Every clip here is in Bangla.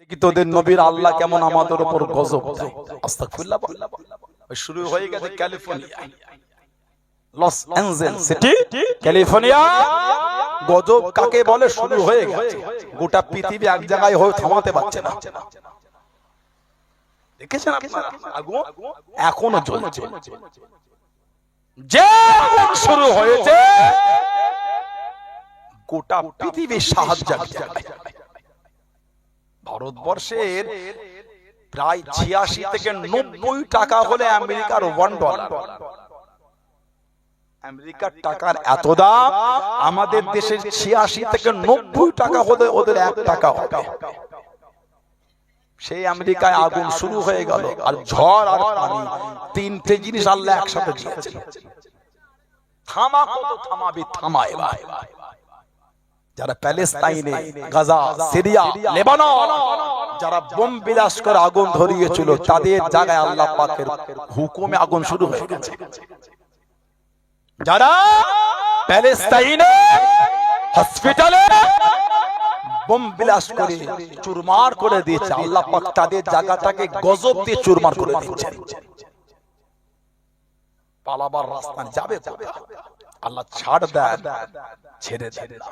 দেখি তোদের নবীর আল্লাহ কেমন আমাদের উপর গজব দেয়। আস্তাগফিরুল্লাহ। শুরু হয়ে গেছে California, Los Angeles city, California. গজব কাকে বলে শুরু হয়ে গেছে। গোটা পৃথিবী এক জায়গায় হয়ে থামাতে পারছে না। দেখেছেন আপনারা আগুন এখনো জ্বলছে। যে আগুন শুরু হয়েছে গোটা পৃথিবীর সাহায্য। ভারতবর্ষের প্রায় ৮৬ থেকে ৯০ টাকা হলে আমেরিকার $1। আমেরিকার টাকার এত দাম, আমাদের দেশের ৮৬ থেকে ৯০ টাকা হলে ওদের ১ টাকা হবে। সেই আমেরিকায় আগুন শুরু হয়ে গেল, আর ঝড় আর পানি তিনটে জিনিস আল্লাহ একসাথে দিয়েছে। থামা কত থামাবি, থামা এবার। যারা প্যালেস্তাইনে, গাজা, সিরিয়া, লেবানন যারা বোম বিলাস করে আগুন ধরিয়েছিল, তাদের জায়গায় আল্লাহ পাকের হুকুমে আগুন শুরু হয়ে গেছে। যারা প্যালেস্তাইনে হসপিটালে বোম বিলাস করে চুরমার করে দিয়েছে, আল্লাহ পাক তাদের জায়গাটাকে গজব দিয়ে চুরমার করে দিচ্ছেন। পালাবার রাস্তা যাবে কোথায়? আল্লাহ ছাড় দেন, ছেড়ে দেন না।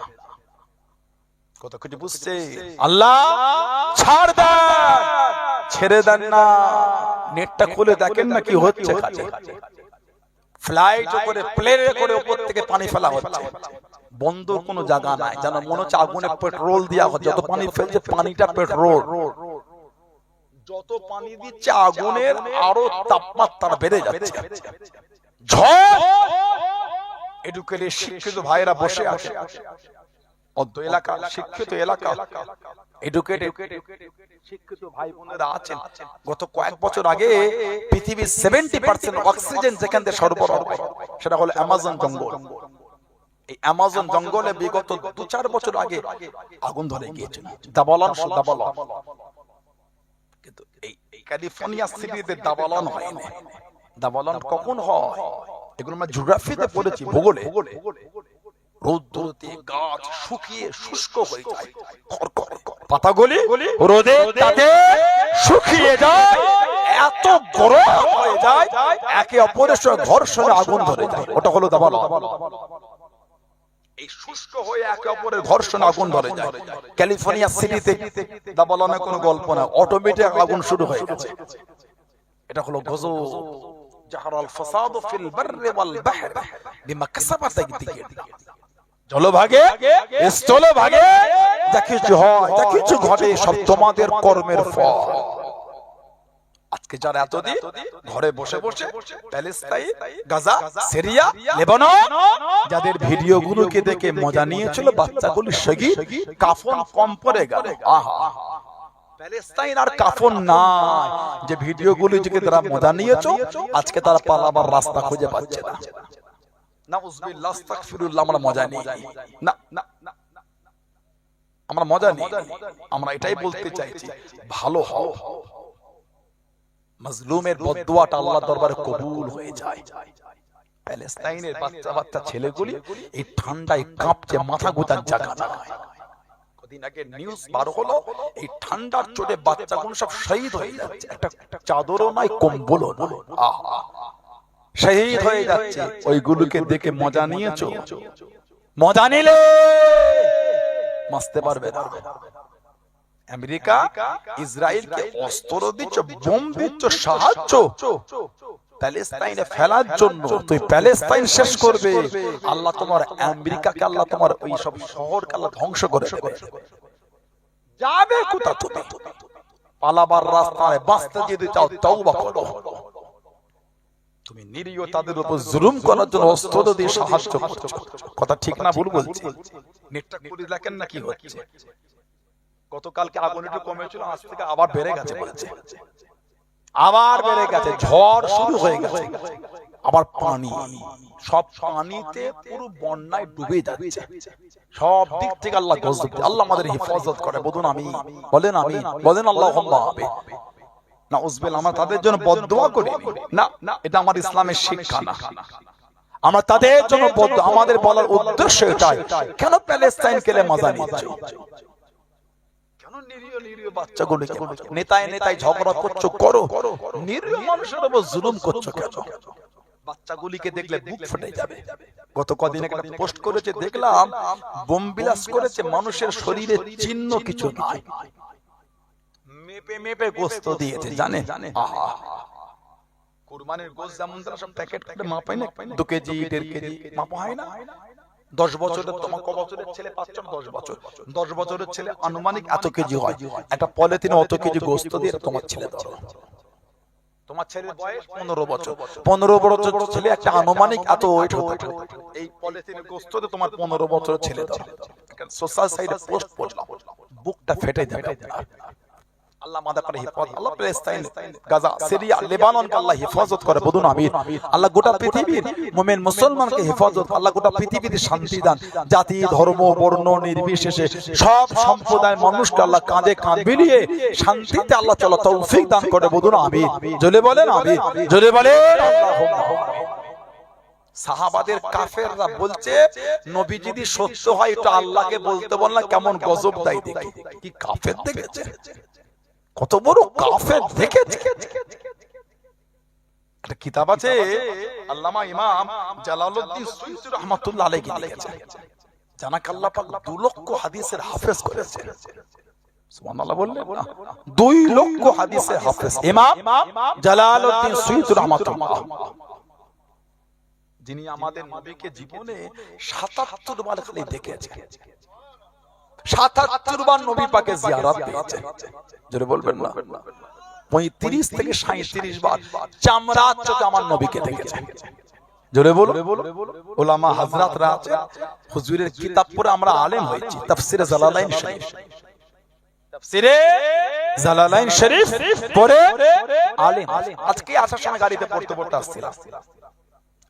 কত কিছু বুঝছে? আল্লাহ ছাড় দেন, ছেড়ে দেন না। নেটটা খুলে দেখেন না কি হচ্ছে। ফ্লাইট করে, প্লেনে করে উপর থেকে পানি ফেলা হচ্ছে। বন্ধ কোনো জায়গা নাই, যেন মনে হচ্ছে আগুনে পেট্রোল দেওয়া হচ্ছে। যত পানি ফেলছে পানিটা পেট্রোল, যত পানি দিচ্ছে আগুনের আরো তাপমাত্রা বেড়ে যাচ্ছে। ঝড় এডুকেটেড শিক্ষিত ভাইরা বসে আছে, অর্ধ এলাকা শিক্ষিত এলাকা, এডুকেটেড শিক্ষিত ভাই বোনেরা আছেন। গত কয়েক বছর আগে পৃথিবীর 70% অক্সিজেন যেখান থেকে সরবরাহ হয় সেটা হলো অ্যামাজন জঙ্গল। এই অ্যামাজন জঙ্গলে বিগত 2-4 বছর আগে আগুন ধরে গিয়েছিল। দাবালন, কিন্তু এই ক্যালিফোর্নিয়া সিটিতে দাবালন হয়নি। দাবালন কখন হয় এগুলো আমরা জিওগ্রাফিতে পড়েছি, ভূগোলে। রৌদ্রতে গাছ শুকিয়ে শুষ্ক হয়ে যায়, পাতাগুলি রোদে তাতে শুকিয়ে যায়, এত গরম হয়ে যায়, একে অপরের সঙ্গে ঘর্ষণে আগুন ধরে যায়। ওটা হলো দাবালন। এই শুষ্ক হয়ে একে অপরের ঘর্ষণে আগুন ধরে যায়। ক্যালিফোর্নিয়া সিটিতে দাবালনের কোনো গল্প না, অটোমেটিক আগুন শুরু হয়ে গেছে। এটা হলো গজব। জাহারাল ফাসাদু ফিল বাররি ওয়াল বাহরি বিমা কাসাবাত আইদিহিম। জলভাগে, স্থলভাগে যা কিছু হয়, যা কিছু ঘটে, সব তোমাদের কর্মের ফল। আজকে যারা এতদিন ঘরে বসে বসে প্যালেস্তাইন, গাজা, সিরিয়া, লেবানন যাদের ভিডিওগুলোকে দেখে মজা নিয়েছিল, বাচ্চাগুলো শহীদ, কাফন কম পড়ে গেল। আহা, প্যালেস্তাইন আর কাফন নাই। যে ভিডিওগুলো থেকে তারা মজা নিয়েছো, আজকে তারা পালাবার রাস্তা খুঁজে পাচ্ছে না। নাউযুবিল্লাহ, আস্তাগফিরুল্লাহ। আমরা মজা নেই না, আমরা মজা নেই। আমরা এটাই বলতে চাইছি, ভালো হও। মাজলুমের বদদুয়াটা আল্লাহর দরবারে কবুল হয়ে যায়। প্যালেস্তাইনের বাচ্চা বাচ্চা ছেলেগুলি এই ঠান্ডায় কাঁপছে, মাথা গোজার জায়গা নাই। কদিন আগে নিউজ বার হলো, এই ঠান্ডার চোটে বাচ্চাগুলো সব শহীদ হয়ে যাচ্ছে। একটা চাদরও নাই, কম্বলও নাই। আহা, শহীদ হয়ে যাচ্ছে। ওইগুলোকে দেখে মজা নিয়েছো? মজা নিলে বাঁচতে পারবে না। আমেরিকা ইসরায়েলকে অস্ত্র দিচ্ছ, বোম দিচ্ছ, সাহায্য প্যালেস্তাইনে ফেলার জন্য। তুই প্যালেস্তাইন শেষ করবে, আল্লাহ তোমার আমেরিকাকে, আল্লাহ তোমার ওই সব শহরকে আল্লাহ ধ্বংস করে দেবে। যাবে কোথা? তুমি পালাবার রাস্তায় বাঁচতে যদি চাও তওবা করো। তুমি নিরীহ তাদের উপর জুলুম করার জন্য অস্ত্র দিয়ে সাহায্য করছো। কথা ঠিক না ভুল বলছি? নেটটা করে দেখেন না কি হচ্ছে। গতকালকে আগুন একটু কমেছিল, আজ থেকে আবার বেড়ে গেছে বলছে, আবার বেড়ে গেছে। ঝড় শুরু হয়ে গেছে, আবার পানি, সব পানিতে পুরো বন্যায় ডুবে যাচ্ছে। সব দিক থেকে আল্লাহ গজব, আল্লাহ আমাদের হেফাজত করে। বলুন আমি, বলেন আমি, বলেন আল্লাহুম্মা আমিন। নাউযুবিল্লাহ। আমরা তাদের জন্য বদদুয়া করি না, এটা আমার ইসলামের শিক্ষা না। আমরা তাদের জন্য বদদুয়া, আমাদের বলার উদ্দেশ্য এটাই, কেন প্যালেস্তাইন কেলে মজা নিচ্ছ? কেন নিরীহ নিরীহ বাচ্চাগুলোকে নেতায় নেতায় ঝগড়া করছো করো, নিরীহ মানুষের উপর জুলুম করছো কেন? বাচ্চাগুলিকে দেখলে বুক ফেটে যাবে। গত কদিন একটা পোস্ট করেছে দেখলাম, বোম বিলাস করেছে, মানুষের শরীরে চিহ্ন কিছু নাই, মেপে মেপে গোশত দিয়েছে জানে। আহা, কুরবানির গোশত যেমন তারা সব প্যাকেট করে মাপায় না, 2 কেজি 1.5 কেজি মাপা হয় না। 10 বছরের তোমার ক বছরের ছেলে পাচ্ছ? 10 বছরের ছেলে আনুমানিক এত কেজি হয়। একটা পলিথিনে অত কেজি গোশত দিয়ে তোমার ছেলে ধরো, তোমার ছেলের বয়স 15 বছর, 15 বছর ছেলে একটা আনুমানিক এত ওয়েট হতে, এই পলিথিনের গোশততে তোমার 15 বছরের ছেলে ধরো। সোশ্যাল সাইডে পোস্ট পড়লাম, বুকটা ফেটে যাবে। আল্লাহ আমাদের করে হিফাজত, আল্লাহ প্যালেস্তাইন, গাজা, সিরিয়া, লেবাননকে আল্লাহ হিফাজত করে, বলুন আমিন। আল্লাহ গোটা পৃথিবীর মুমিন মুসলমানকে হিফাজত, আল্লাহ গোটা পৃথিবীতে শান্তি দান, জাতি ধর্ম বর্ণ নির্বিশেষে সব সম্প্রদায়ের মানুষকে আল্লাহ কাঁধে কাঁধ মিলিয়ে শান্তিতে আল্লাহ চলা তৌফিক দান করে, বলুন আমিন। জোরে বলেন আমিন, জোরে বলেন আল্লাহুম্মা আমিন। সাহাবাদের কাফেররা বলছে নবী যদি সত্য হয় এটা আল্লাহকে বলতে বল না, কেমন গজব দেয় দেখি। কি কাফের দেখেছে, কত বড় কাফের দেখেছে। একটা কিতাব আছে আল্লামা ইমাম জালালউদ্দিন সুয়ুতী রাহমাতুল্লাহ আলাইহি লিখেছেন, জানাক আল্লাহ পাক 2 লক্ষ হাদিসের হাফেজ করেছে। সুবহানাল্লাহ বললেন না, 2 লক্ষ হাদিসের হাফেজ ইমাম জালালউদ্দিন সুয়ুতী রাহমাতুল্লাহ, যিনি আমাদের নবীকে জীবনে 77 বার খালি দেখেছেন, 77 বার নবী পাকে জিয়ারত দিয়েছেন। জোরে বলবেন না, 35 থেকে 37 বার চামড়ার চোখে আমার নবীকে দেখেছেন। জোরে বলো। উলামা হযরতরা আছে, হুজুরের কিতাব পড়ে আমরা আলেম হয়েছি। তাফসীরে জালালাইন শরীফ, তাফসীরে জালালাইন শরীফ পড়ে আলেম। আজকে আসার সময় গাড়িতে পড়তে পড়তে আসছিলাম,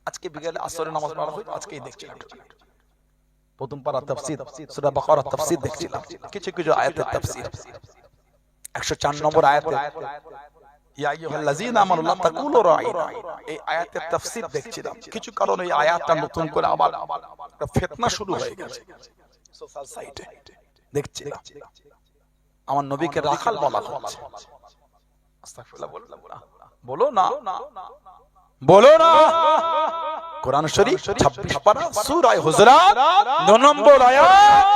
আজকে বিকেলে আসরের নামাজ পড়া হলো, আজকেই দেখছিলাম প্রথম পারা তাফসীর সূরা বাকারা তাফসীর দেখছিলাম, কিছু কিছু আয়াতের তাফসীর। 104 নম্বর আয়াতে ইয়া আইয়ুহাল্লাযীনা আমানু লা তাকুলু রাঈনা, এই আয়াতের তাফসীর দেখছিলাম। কিছু কারণে এই আয়াতটা নতুন করে আবার একটা ফিতনা শুরু হয়ে গেছে সোশ্যাল সাইটে, দেখছিলাম আমার নবীকে রাখাল বলা হচ্ছে। আস্তাগফিরুল্লাহ, বলো না, বলো না। কোরআন শরীফ 26 পারা সূরা হুজুরাত 9 নম্বর আয়াত,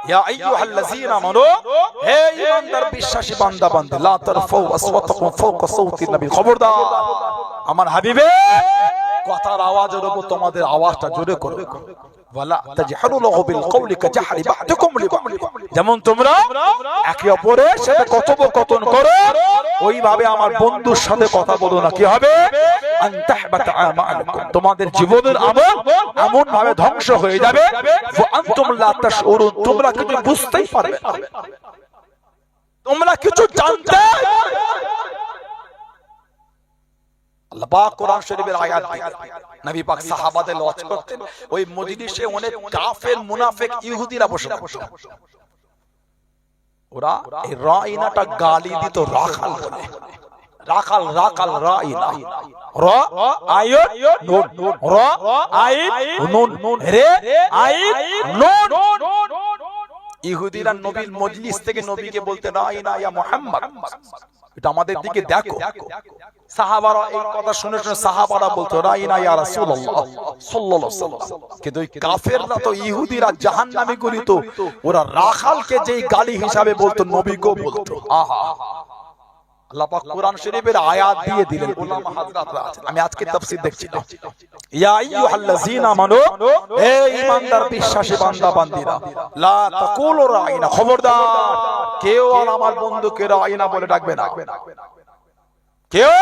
ইয়া আইয়ুহাল্লাযীনা আমানু, হে ঈমানদার বিশ্বাসী বান্দা বান্দী, লা তারফাউ আসওয়াতাকুম ফাওকা সাওতিন নবী, খবরদার আমার হাবিবে কথার আওয়াজের উপর তোমাদের আওয়াজটা জোরে করবে। ওয়ালা তাজহারু লাহু বিল কওলি কাজহারি বা'দুকুম লিবা'দ, যেমন তোমরা একে অপরের সাথে কথোপকথন করো ওইভাবে আমার বন্ধুর সাথে কথা বলো না, কি হবে? আন তাহবাতা আমালুকুম, তোমাদের জীবনের আমল এমন ভাবে ধ্বংস হয়ে যাবে, ওয়া আনতুম লা তাশউরুন, তোমরা কিছু বুঝতেই পারবে না, তোমরা কিছু জানতে। আল্লাহ পাক কোরআন শরীফের আয়াত দিয়ে নবী পাক সাহাবাদের লজ করতেন, ওই মজলিসে অনেক কাফের মুনাফিক ইহুদিরা বসে থাকতো, ওরা এই রাইনাটা গালি দিত রাখাল বলে, রাখাল রাখাল রাইনা, র আইন নুন, র আইন নুন, রে আইন নুন। ইহুদিরা নবীর মজলিস থেকে নবীকে বলতে রাইনা ইয়া মুহাম্মদ, এটা আমাদের দিকে দেখো। সাহাবারা এই কথা শুনে শুনে সাহাবারা বলতো রাইনা ইয়া রাসূলুল্লাহ সাল্লাল্লাহু আলাইহি ওয়াসাল্লাম, কিন্তু ওই কাফেররা তো ইহুদিরা জাহান্নামী বলিত, ওরা রাখালকে যেই গালি হিসাবে বলতো নবীকেও বলতো। আহা, আল্লাহ পাক কোরআন শরীফের আয়াত দিয়ে দিলেন। উলামা হযরতরা আছেন, আমি আজকে তাফসীর দেখছি, ইয়া আইয়ুহাল্লাযীনা আমানু, হে ঈমানদার বিশ্বাসী বান্দা বান্দীরা, লা তাকুলু রাইনা, খবরদার কেউ আর আমার বন্ধুকে রাইনা বলে ডাকবে না, কেউ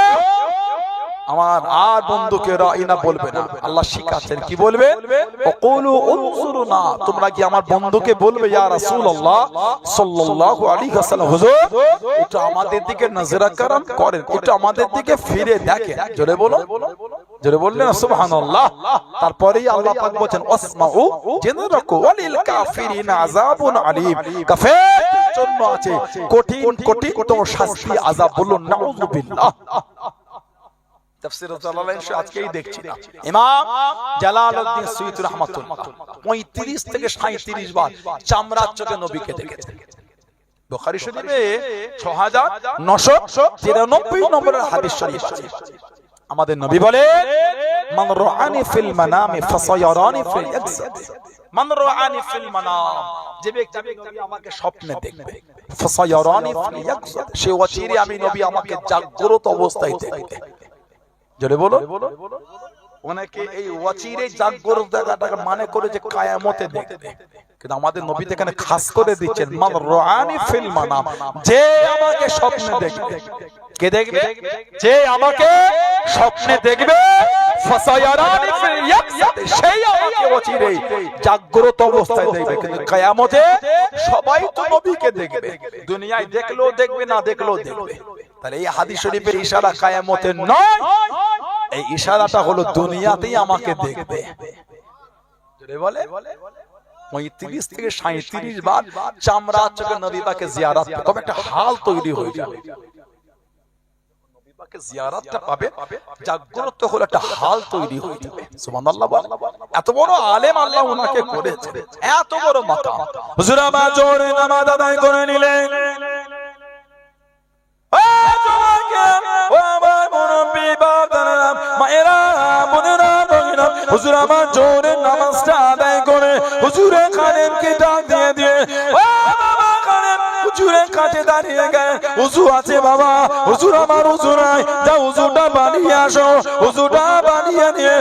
আমার আর বন্ধুকে রাইনা বলবে না। আল্লাহ শিখাচ্ছেন কি বলবে? ওয়াকুলু উনসুরুনা, তোমরা কি আমার বন্ধুকে বলবে ইয়া রাসূলুল্লাহ সাল্লাল্লাহু আলাইহি ওয়াসাল্লাম, হুজুর এটা আমাদের দিকে নজরা করম করেন, এটা আমাদের দিকে ফিরে দেখেন। জোরে বলো, জোরে বললেন সুবহানাল্লাহ। তারপরেই আল্লাহ পাক বলেন ওয়াসমাউ, জেনে রাখো, ওয়ালিল কাফিরিনা আযাবুন আলীম, কাফেরদের জন্য আছে কঠিন কঠিন শাস্তি, আযাব। বলুন নাউযুবিল্লাহ। তাফসীর জালালাইন আজকেই দেখছি না, ইমাম জালালউদ্দিন সুয়ুতী রাহমাতুল্লাহ 35 থেকে 37 বার চামড়ার চোখে নবীকে দেখেছেন। বুখারী শরীফে 6993 নম্বরের হাদিস শরীফ আছে। আমাদের নবী বলে মান রাআনি ফিল মানামি ফাসায়ারানি ফিল ইয়াকসাদ। মান রাআনি ফিল মানাম, যে ব্যক্তি আমাকে স্বপ্নে দেখবে, ফাসায়ারানি ফিল ইয়াকসাদ, সে অচিরে আমি নবী আমাকে জাগ্রত অবস্থায় দেখবে। জোরে বলো। অনেকে এই অচিরে জাগ্রত দেখাটাকে মানে করে যে কিয়ামতে দেখবে, কিন্তু আমাদের নবী এখানে খাস করে দিচ্ছেন মান রাআনি ফিল মানাম, যে আমাকে স্বপ্নে দেখবে। কে দেখবে? যে আমাকে স্বপ্নে দেখবে, ফাসায়ারানি ফিল ইয়াকসাদ, সেই আমাকে অচিরে জাগ্রত অবস্থায় দেখবে। কিন্তু কিয়ামতে সবাই তো নবীকে দেখবে, দুনিয়ায় দেখলেও দেখবে, না দেখলেও দেখবে। তাহলে এই হাদিস শরীফের ইশারা কিয়ামতে নয়, এই ইশারাটা হলো দুনিয়াতেই আমাকে দেখবে। জোরে বলে 35 থেকে 37 বার চামড়া চোখে নবী পাকে জিয়ারত তবে একটা হাল তৈরি হয়ে যাবে। নবী পাকে জিয়ারতটা পাবে, জাগ্রত হলো একটা হাল তৈরি হয়ে যাবে। সুবহানাল্লাহ। এত বড় আলেম আল্লাহ ওনাকে করেছে, এত বড় মাকাম। হুজুর আমার জোরে নামাজ আদায় করে নিলেন। হুজুর আমার জোরে নামাজটা আদায় করে হুজুরে খাদেমকে ডাক দিয়ে দিয়ে হুজুরের কাছে দাঁড়িয়ে গেলেন। হুজুর আছে বাবা, হুজুর আমার হুজুর নাই, যা হুজুরটা বানিয়ে আসো। হুজুরটা বানিয়ে নিয়ে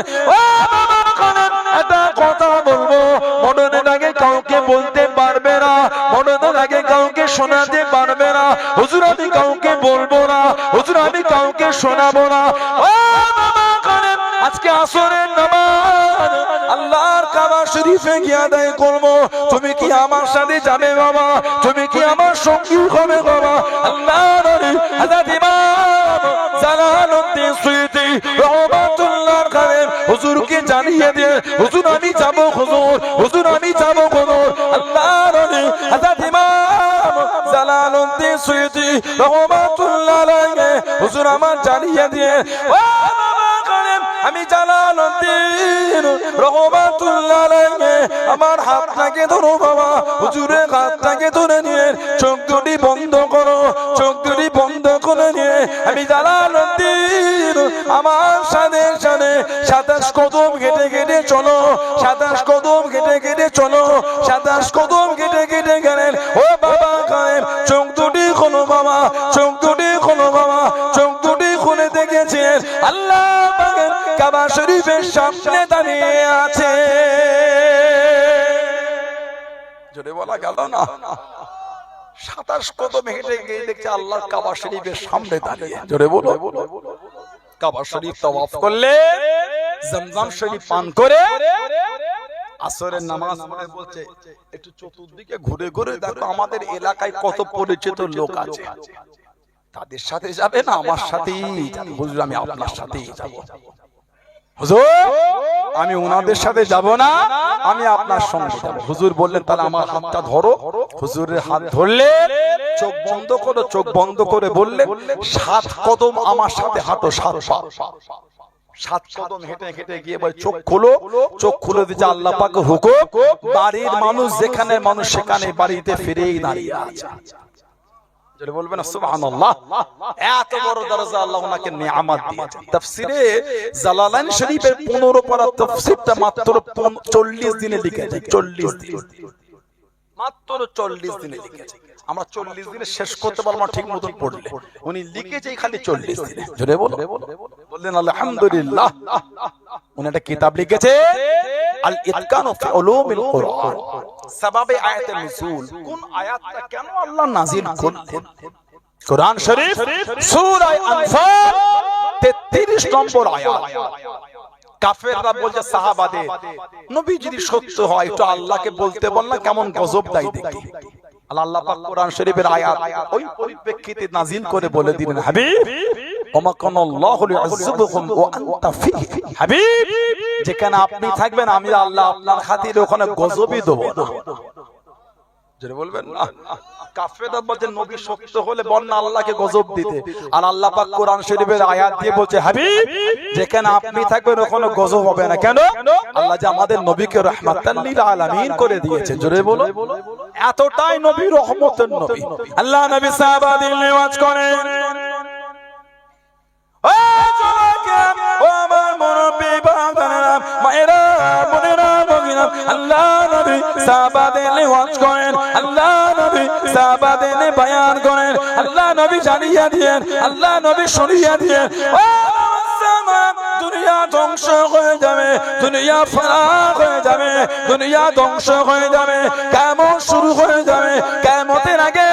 একটা কথা বলবো, মনে লাগে কাউকে বলতে পারবে না, মনে লাগে কাউকে শোনাতে পারবে না। হুজুর আমি কাউকে বলবো না, হুজুর আমি কাউকে শোনাবো না। আজকে আসরের নামাজ আল্লাহর কাবা শরীফে গিয়ে আদায় করবো। তুমি কি আমার সাথে যাবে বাবা? তুমি কি আমার সঙ্গী হবে বাবা? আল্লাহর হযরত ইমাম জালালউদ্দিন সুয়ুতী রাহমাতুল্লাহ আলাইহি হুজুরকে জানিয়ে দিয়ে হুজুর আমি যাব, হুজুর হুজুর আমি যাব, হুজুর। আল্লাহর হযরত ইমাম জালালউদ্দিন সুয়ুতী রাহমাতুল্লাহ আলাইহি হুজুর আমার জানিয়ে দিয়ে আমি জালালউদ্দিন রাহমাতুল্লাহ আলাইহি আমার হাতটাকে ধরো বাবা। হুজুরের হাতটাকে ধরে নিয়ে চোখ দুটি বন্ধ করো, চোখ দুটি বন্ধ করে নিয়ে আমি জালালউদ্দিন আমার সাথে সাথে 27 কদম হেঁটে হেঁটে চলো, 27 কদম হেঁটে হেঁটে চলো, 27 কদম হেঁটে হেঁটে গেলেন। ও বাবা কায়েম, চোখ দুটি খোলো বাবা, চোখ দুটি খোলো বাবা। চোখ দুটি খুলে দেখেছেন আল্লাহ পাকের কাবা শরীফের সামনে দাঁড়িয়ে আছে। জোরে বলা গেল না? 27 কদম হেঁটে গিয়ে দেখছে আল্লাহর কাবা শরীফের সামনে দাঁড়িয়ে। জোরে বলো। কাবা শরীফ তাওয়াফ করলে, জমজম শরীফ পান করে আসরের নামাজ পড়ে বলছে একটু চতুর্দিকে ঘুরে ঘুরে দেখো আমাদের এলাকায় কত পরিচিত লোক আছে, তাদের সাথে যাবে না আমার সাথেই যাবে? হুজুর আমি আপনার সাথেই যাব। হুজুর আমি ওনাদের সাথে যাব না, আমি আপনার সঙ্গে যাব। হুজুর বললেন তাহলে আমার হাতটা ধরো। হুজুরের হাত ধরলে চোখ বন্ধ করো, চোখ বন্ধ করে বললেন 7 কদম আমার সাথে হাঁটো, 7 কদম হেঁটে হেঁটে গিয়ে বলে চোখ খোলো। চোখ খুলে দিচ্ছে আল্লাহ পাকের হুকুম, বাড়ির মানুষ যেখানে মানুষ সেখানে বাড়িতে ফিরেই দাঁড়িয়ে আছে। যেটা বলবেন সুবহানাল্লাহ। এত বড় দরজা আল্লাহ ওনাকে নিয়ামত দিয়েছেন। তাফসিরে জালালাইন শরীফের 15 পারা তাফসিরটা মাত্র 40 দিনে লিখেছে। 40 দিন, মাত্র 40 দিনে লিখেছে। আমরা 40 দিনে শেষ করতে পারবো না ঠিক মতন পড়লে, উনি লিখেছে খালি 40 দিনে। জোরে বললেন আলহামদুলিল্লাহ। উনি একটা কিতাব লিখেছে আল ইতকানু ফি উলুমিল কুরআন, সাবাবে আয়াতুন নুজুল, কোন আয়াতটা কেন আল্লাহ নাযিল করলেন। কোরআন শরীফ সূরা আনফাল 33 নম্বর আয়াত। কাফেররা বলছে সাহাবাদের, নবী যদি সত্য হয় একটু আল্লাহকে বলতে বল না, কেমন গজব দেয় দেখি। আল্লাহ পাক কোরআন শরীফের আয়াত ওই পরিপ্রেক্ষিতে নাযিল করে বলে দিলেন হাবিব ওমা কানাল্লাহু লিউযিবুকুম ওয়া আনতা ফীহি। হাবিব যেখানে আপনি থাকবেন আমি আল্লাহ আপনার খাতিরে ওখানে গজবই দেব না। জোরে বলবেন না? কাফেররা বলছে নবী সত্য হলে বল না আল্লাহকে গজব দিতে, আর আল্লাহ পাক কোরআন শরীফের আয়াত দিয়ে বলছে হাবিব যেখানে আপনি থাকবেন ওখানে গজব হবে না। কেন? আল্লাহ যে আমাদের নবীকে রাহমাতাল লিল আলামিন করে দিয়েছে, জোরে বলো। এতটাই নবী রহমতের নবী। আল্লাহ নবী সাহাবাদের নেওয়াজ করেন, ও যুবকেরা, ও আমার মুরব্বি বাবারা, মায়েরা, বোনেরা, ভগিনা, আল্লাহ নবী সাহাবাদের নেওয়াজ করেন, আল্লাহ নবী সাহাবাদের বয়ান করেন, আল্লাহ নবী জানিয়ে দিয়েন, আল্লাহ নবী শুনিয়ে দিয়েন, ও দুনিয়া ধ্বংস হয়ে যাবে, দুনিয়া ফারাক হয়ে যাবে, দুনিয়া ধ্বংস হয়ে যাবে, কিয়ামত শুরু হয়ে যাবে। কিয়ামতের আগে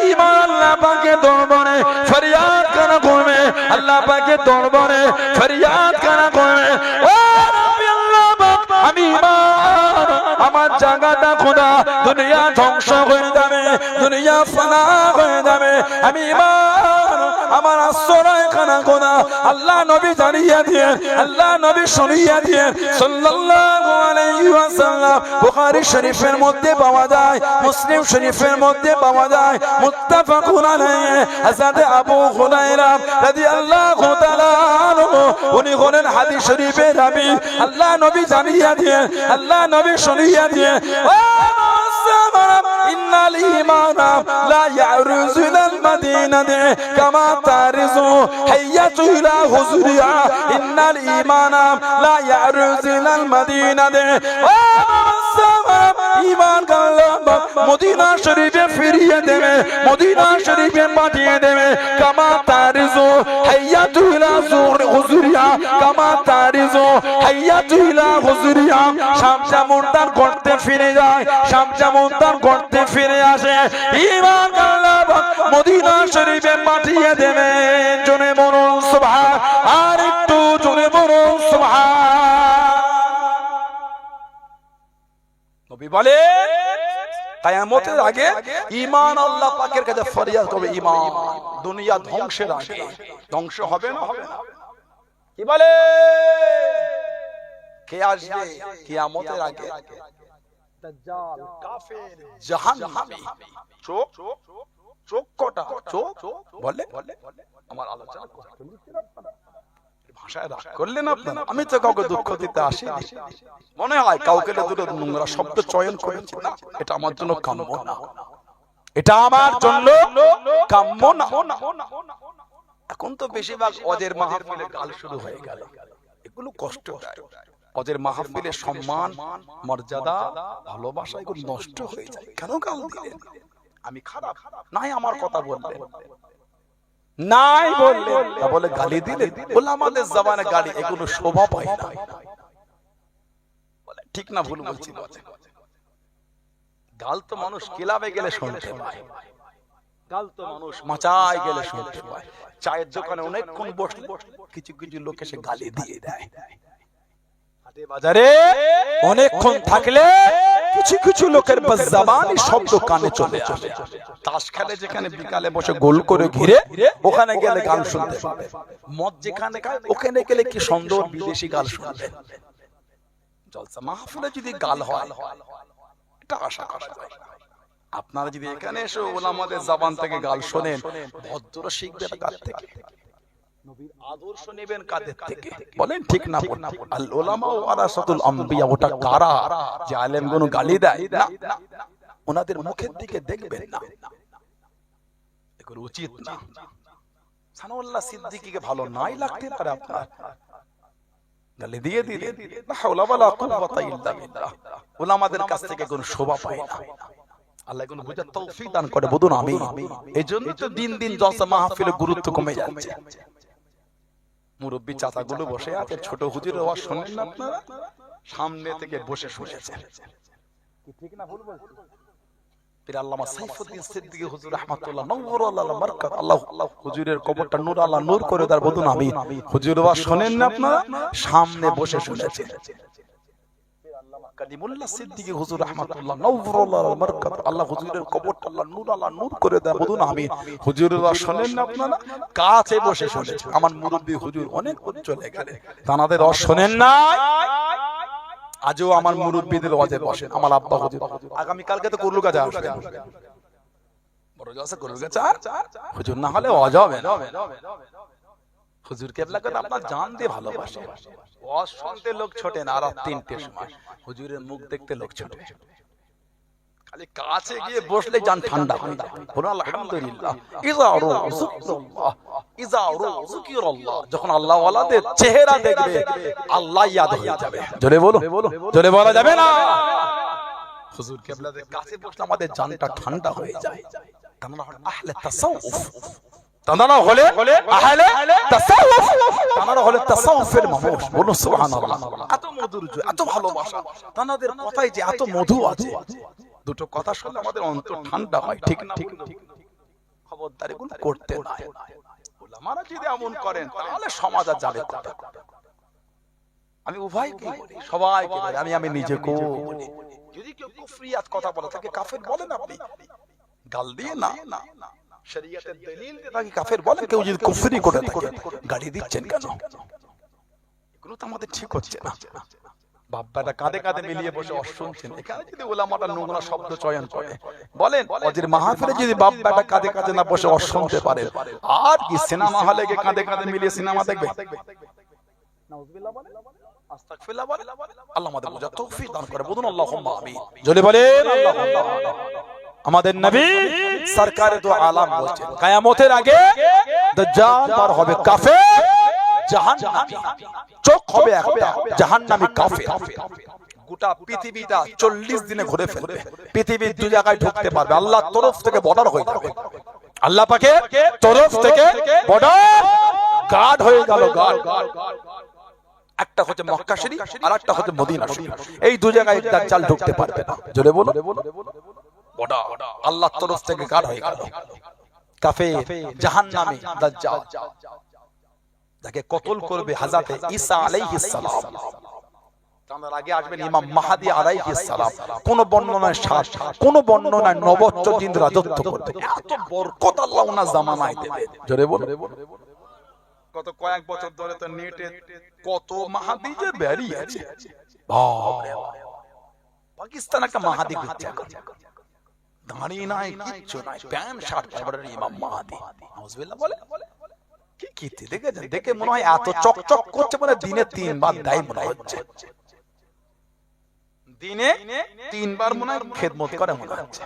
ঈমান আল্লাহ পাকের দরবারে ফরিয়াদ কারা করবে, আল্লাহ পাকের দরবারে ফরিয়াদ কারা করবে, ও রব্বি আল্লাহ পাক, আমি ঈমান আমার জায়গাটা খোদা, দুনিয়া ধ্বংস হয়ে যাবে, দুনিয়া ফানা হয়ে যাবে, আমি ঈমান আমার আশ্রয় খানা খোদা। আল্লাহ নবী জানিয়ে দিয়েন, আল্লাহ নবী শুনিয়ে দিয়েন, সাল্লাল্লাহু আলাইহি ওয়াসাল্লাম। বুখারী শরীফের মধ্যে পাওয়া যায়, মুসলিম শরীফের মধ্যে পাওয়া যায়, মুত্তাফাকুন আলাইহি। হযরত আবু হুরায়রা রাদিয়াল্লাহু তাআলা আনহু উনি বলেন হাদিস শরীফের রাবী, আল্লাহ নবী জানিয়ে দিয়েন, আল্লাহ নবী শুনিয়ে দিয়েন, ও ইন্নাল ঈমানা লা ইয়ারুযু ইলাল মাদিনাতি কামা তারিযু হাইয়াতু ইলা হুজুরিয়া, ইন্নাল ঈমানা লা ইয়ারুযু ইলাল মাদিনাতি। ও ঈমান আল্লাহ মদিনা শরীফে ফিরিয়ে দেবে, মদিনা শরীফে পাঠিয়ে দেবে, কামা তারিযু হাইয়াতু ইলা হুজুরিয়া, কামা তারিযু হাইয়াতু ইলা হুজুরিয়া। শামসা মুনতার করতে ফিরে যায়, শামসা মুনতার করতে ফিরে আসে, ঈমান আল্লাহ মদিনা শরীফে পাঠিয়ে দেবে। জোরে বলুন সুবহান, আর একটু জোরে বলুন সুবহান। নবী বলে কিয়ামতের আগে ঈমান আল্লাহ পাকের কাছে ফরিয়াদ করবে, ঈমান দুনিয়া ধ্বংসের আগে। ধ্বংস হবে না, হবে না? কি বলে? কে আসবে কিয়ামতের আগে? দাজ্জাল, কাফের, জাহান্নামী। চোখ চোখ কটা চোখ বলে আমার আলোচনা ভাষায় রাগ করলেন আপনারা। আমি তো কাউকে দুঃখ দিতে আসিনি, মনে হয় কাউকে দুটো নোংরা শব্দ চয়ন করেছি না, এটা আমার জন্য কাম্য না, এটা আমার জন্য কাম্য না। এখন তো বেশিরভাগ অজের মাহফিলে গাল শুরু হয়ে গেল, এগুলো কষ্ট দেয়। অজের মাহফিলের সম্মান, মর্যাদা, ভালোবাসা এগুলো নষ্ট হয়ে যায়। কেন গাল দিলেন? আমি খারাপ নাই, আমার কথা বললেন নাই, বললেন তা বলে গালি দিলেন, বলে আমাদের জবানে গালি, এগুলো শোভা পায় না। বলে ঠিক না ভুল বলছি? গাল তো মানুষ ক্লাবে গেলে শুনতে পায়, গাল তো মানুষ মাচায় গেলে শুনতে পায়, চায়ের দোকানে অনেকক্ষণ বসে কিছু কিছু লোক এসে গালি দিয়ে দেয়, হাটে বাজারে অনেকক্ষণ থাকলে কিছু কিছু লোকের বাজবানি শব্দ কানে চলে আসে। তাস খেলে যেখানে বিকালে বসে গোল করে ঘিরে, ওখানে গেলে গান শুনতে পাবে। মদ যেখানে খায় ওখানে গেলে কি সুন্দর বিদেশি গান শুনবে। জলসা মাহফিলে যদি গাল হয়, এটা আশা করা যায়। আপনারা যদি এখানে এসে ওলামাদের জবান থেকে গাল শোনেন, ভদ্র শিখবেন কার থেকে? নবীর আদর্শ নেবেন কাদের থেকে? বলেন ঠিক না? আল উলামা ওয়ারাসাতুল আম্বিয়া, ওটা কারা যে আলেমগুলো গালি দেয়? না, ওনাদের মুখের দিকে দেখবেন না, এগুলো উচিত না। সানাউল্লাহ সিদ্দিকীকে ভালো নাই লাগতে পারে আপনার, গালি দিয়ে দিলেন, লা হাওলা ওয়ালা কুওয়াতা ইল্লা বিল্লাহ। উলামাদের কাছ থেকে কোনো শোভা পায় না। আল্লাহ কোনো বুঝার তৌফিক দান করে, বলুন আমিন। এজন্য তো দিন দিন জলসা মাহফিলের গুরুত্ব কমে যাচ্ছে। মুরব্বী চাচাগুলো বসে আছে, ছোট হুজুরের ওয়াজ শুনেন না আপনারা? সামনে থেকে বসে শুনেছেন, কি ঠিক না ভুল বলছি? পীর আল্লামা সাইফুদ্দিন সিদ্দিকী হুজুর রাহমাতুল্লাহ নওয়ারাল্লাহ মারকাত, আল্লাহ হুজুরের কবরটা নূর আল্লাহ নূর করে দার, বলুন আমিন। হুজুরের ওয়াজ শুনেন না আপনারা? সামনে বসে শুনেছেন। পীর আল্লামা কালিমুল্লাহ সিদ্দিকী হুজুর রাহমাতুল্লাহ নওয়ারাল্লাহ মারকাত, আল্লাহ হুজুরের কবরটা আল্লাহ নূর করে দার, বলুন আমিন। হুজুরের ওয়াজ শুনেন না আপনারা? কাছে বসে শুনেছেন। আমার মুরব্বী হুজুর অনেক চলে গেলেন, তানাদের ওয়াজ শুনেন না? আজও আমার মুরব্বীদের ওয়াজে বসেন। আমার আব্বা হুজুর আগামী কালকে তো কুরলু গাজা আসবে, বড় জলসা কুরলু গাজা হুজুর না হলে ওয়াজ হবে না। হুজুর কেবলাকে আপনার জান দিয়ে ভালোবাসে। ওয়াজ শুনতে লোক ছোটে না, আর 3টের সময় হুজুরের মুখ দেখতে লোক ছোটে। খালি কাছে গিয়ে বসলে জান ঠান্ডা হয়ে যায়। বলুন আলহামদুলিল্লাহ। ইযা যুকিরাল্লাহ, যখন আল্লাহ ওয়ালাদের চেহারা দেখবে আল্লাহ ইয়াদ হয়ে যাবে। জোরে বলো, জোরে বলা যাবে না। হুজুর কেবলাদের কাছে বসলে আমাদের জানটা ঠান্ডা হয়ে যায়। তারা হলো আহলে তাসাউফ, তারা হলে আহলে তাসাউফ, তারা হলে তাসাউফের মানুষ। বলুন সুবহানাল্লাহ। এত মধুর, এত ভালোবাসা, তাদের কথায় যে এত মধু আছে। দুটো কথা শুনলে আমাদের অন্তর ঠান্ডা হয়, ঠিক না? খবরদার এগুলো করতে নাই। উলামারা যদি এমন করেন তাহলে সমাজ আর যাবে কোথায়? আমি উভয়কে বলি, সবাইকে বলি, আমি নিজেকেও বলি। যদি কেউ কুফরিয়াত কথা বলে তাকে কাফের বলেন আপনি, গাল দিয়ে না, শরীয়তের দলিল দিয়ে তাকে কাফের বলেন। কেউ যদি কুফরি করে থাকে গালি দিচ্ছেন কেন? এগুলো তো আমাদের ঠিক হচ্ছে না। বাপ্পাটা কাঁধে কাঁধে মিলিয়ে বসে শুনছেন, এখানে যদি ওলামাটা নোংরা শব্দ চয়ন করে বলেন, ওদের মাহফিলে যদি বাপ্পাটা কাঁধে কাঁধে না বসে শুনতে পারে, আর কি সিনেমা হলে গিয়ে কাঁধে কাঁধে মিলিয়ে সিনেমা দেখবে? নাউজুবিল্লাহ বলেন, আস্তাগফিরুল্লাহ বলেন। আল্লাহ আমাদের বোঝার তৌফিক দান করে। বলুন আল্লাহুম্মা আমিন। জোরে বলেন আল্লাহুম্মা আমিন। আমাদের নবী সরকারে দু আলাম বলছেন, কিয়ামতের আগে দাজ্জাল বার হবে কাফের, জাহান্নামী। চোখ হবে একটা, জাহান্নামী কাফের। গোটা পৃথিবীটা 40 দিনে ঘুরে ফেলবে। পৃথিবীর দু জায়গায় ঢুকতে পারবে। আল্লাহর তরফ থেকে বর্ডার হয়ে যাবে। আল্লাহ পাকের তরফ থেকে বর্ডার গার্ড হয়ে গেল। গার্ড একটা হচ্ছে মক্কা শরীফ আর একটা হচ্ছে মদিনা শরীফ। এই দু জায়গায় দাজ্জাল ঢুকতে পারবে না। জোরে বলো, বর্ডার আল্লাহর তরফ থেকে গার্ড হয়ে গেল। কাফের, জাহান্নামী, দাজ্জাল যাকে কতল করবে হযরত ঈসা আলাইহিস সালাম। তার আগে আসবেন ইমাম মাহদী আলাইহিস সালাম। কোন বর্ণনায় 7, কোন বর্ণনায় 90 দিন রাজত্ব করবে। এত বরকত আল্লাহ ওনার জামানায় দেবে। জোরে বলো। কত কয়েক বছর ধরে তো নেটে কত মাহদী যে বেরিয়ে আছে। বাপরে, পাকিস্তান একটা মাহদী ঘুরছে, দাঁড়ি নাই, কিচ্ছু নাই, প্যান্ট শার্ট পরে ইমাম মাহদী। নাউজুবিল্লাহ বলে কি দেখেছেন? দেখে মনে হয় এত চকচক করছে, মানে দিনে 3 বার দেয় মনে হচ্ছে। দিনে 3 বার মনে হয় খেদমত করে মনে হচ্ছে।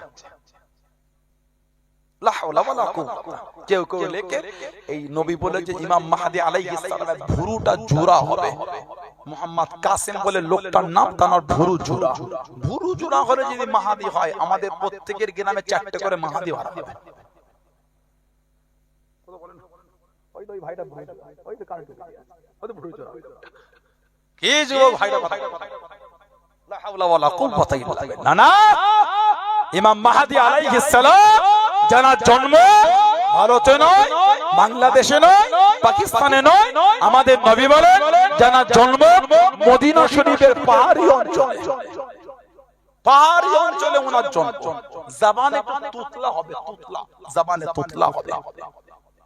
লা হাওলা ওয়ালা কুওয়াতা। কেউ কেউ লেখে এই নবী বলে যে ইমাম মাহদী আলাইহিস সালামের ভুরুটা জোড়া হবে। মুহাম্মদ কাসেম বলে লোকটার নাম, তার ভুরু জোড়া। ভুরু জোড়া হলে যদি মাহদী হয়, আমাদের প্রত্যেকের গ্রামে 4টে করে মাহদী হওয়া হবে। কি যুবক ভাইরা কথা, লা হাওলা ওয়ালা কুওয়াতা ইল্লা বিল্লাহ। না, ইমাম মাহদী আলাইহিস সালাম জানার জন্ম ভারতে নয়, বাংলাদেশে নয়, পাকিস্তানে নয়। আমাদের নবী বলেন জানার জন্ম মদিনা শরীফের পাহাড়ি অঞ্চলে। পাহাড়ি অঞ্চলে ওনার জন্ম। জবানে তুতলা হবে, তুতলা, জবানে তুতলা হবে।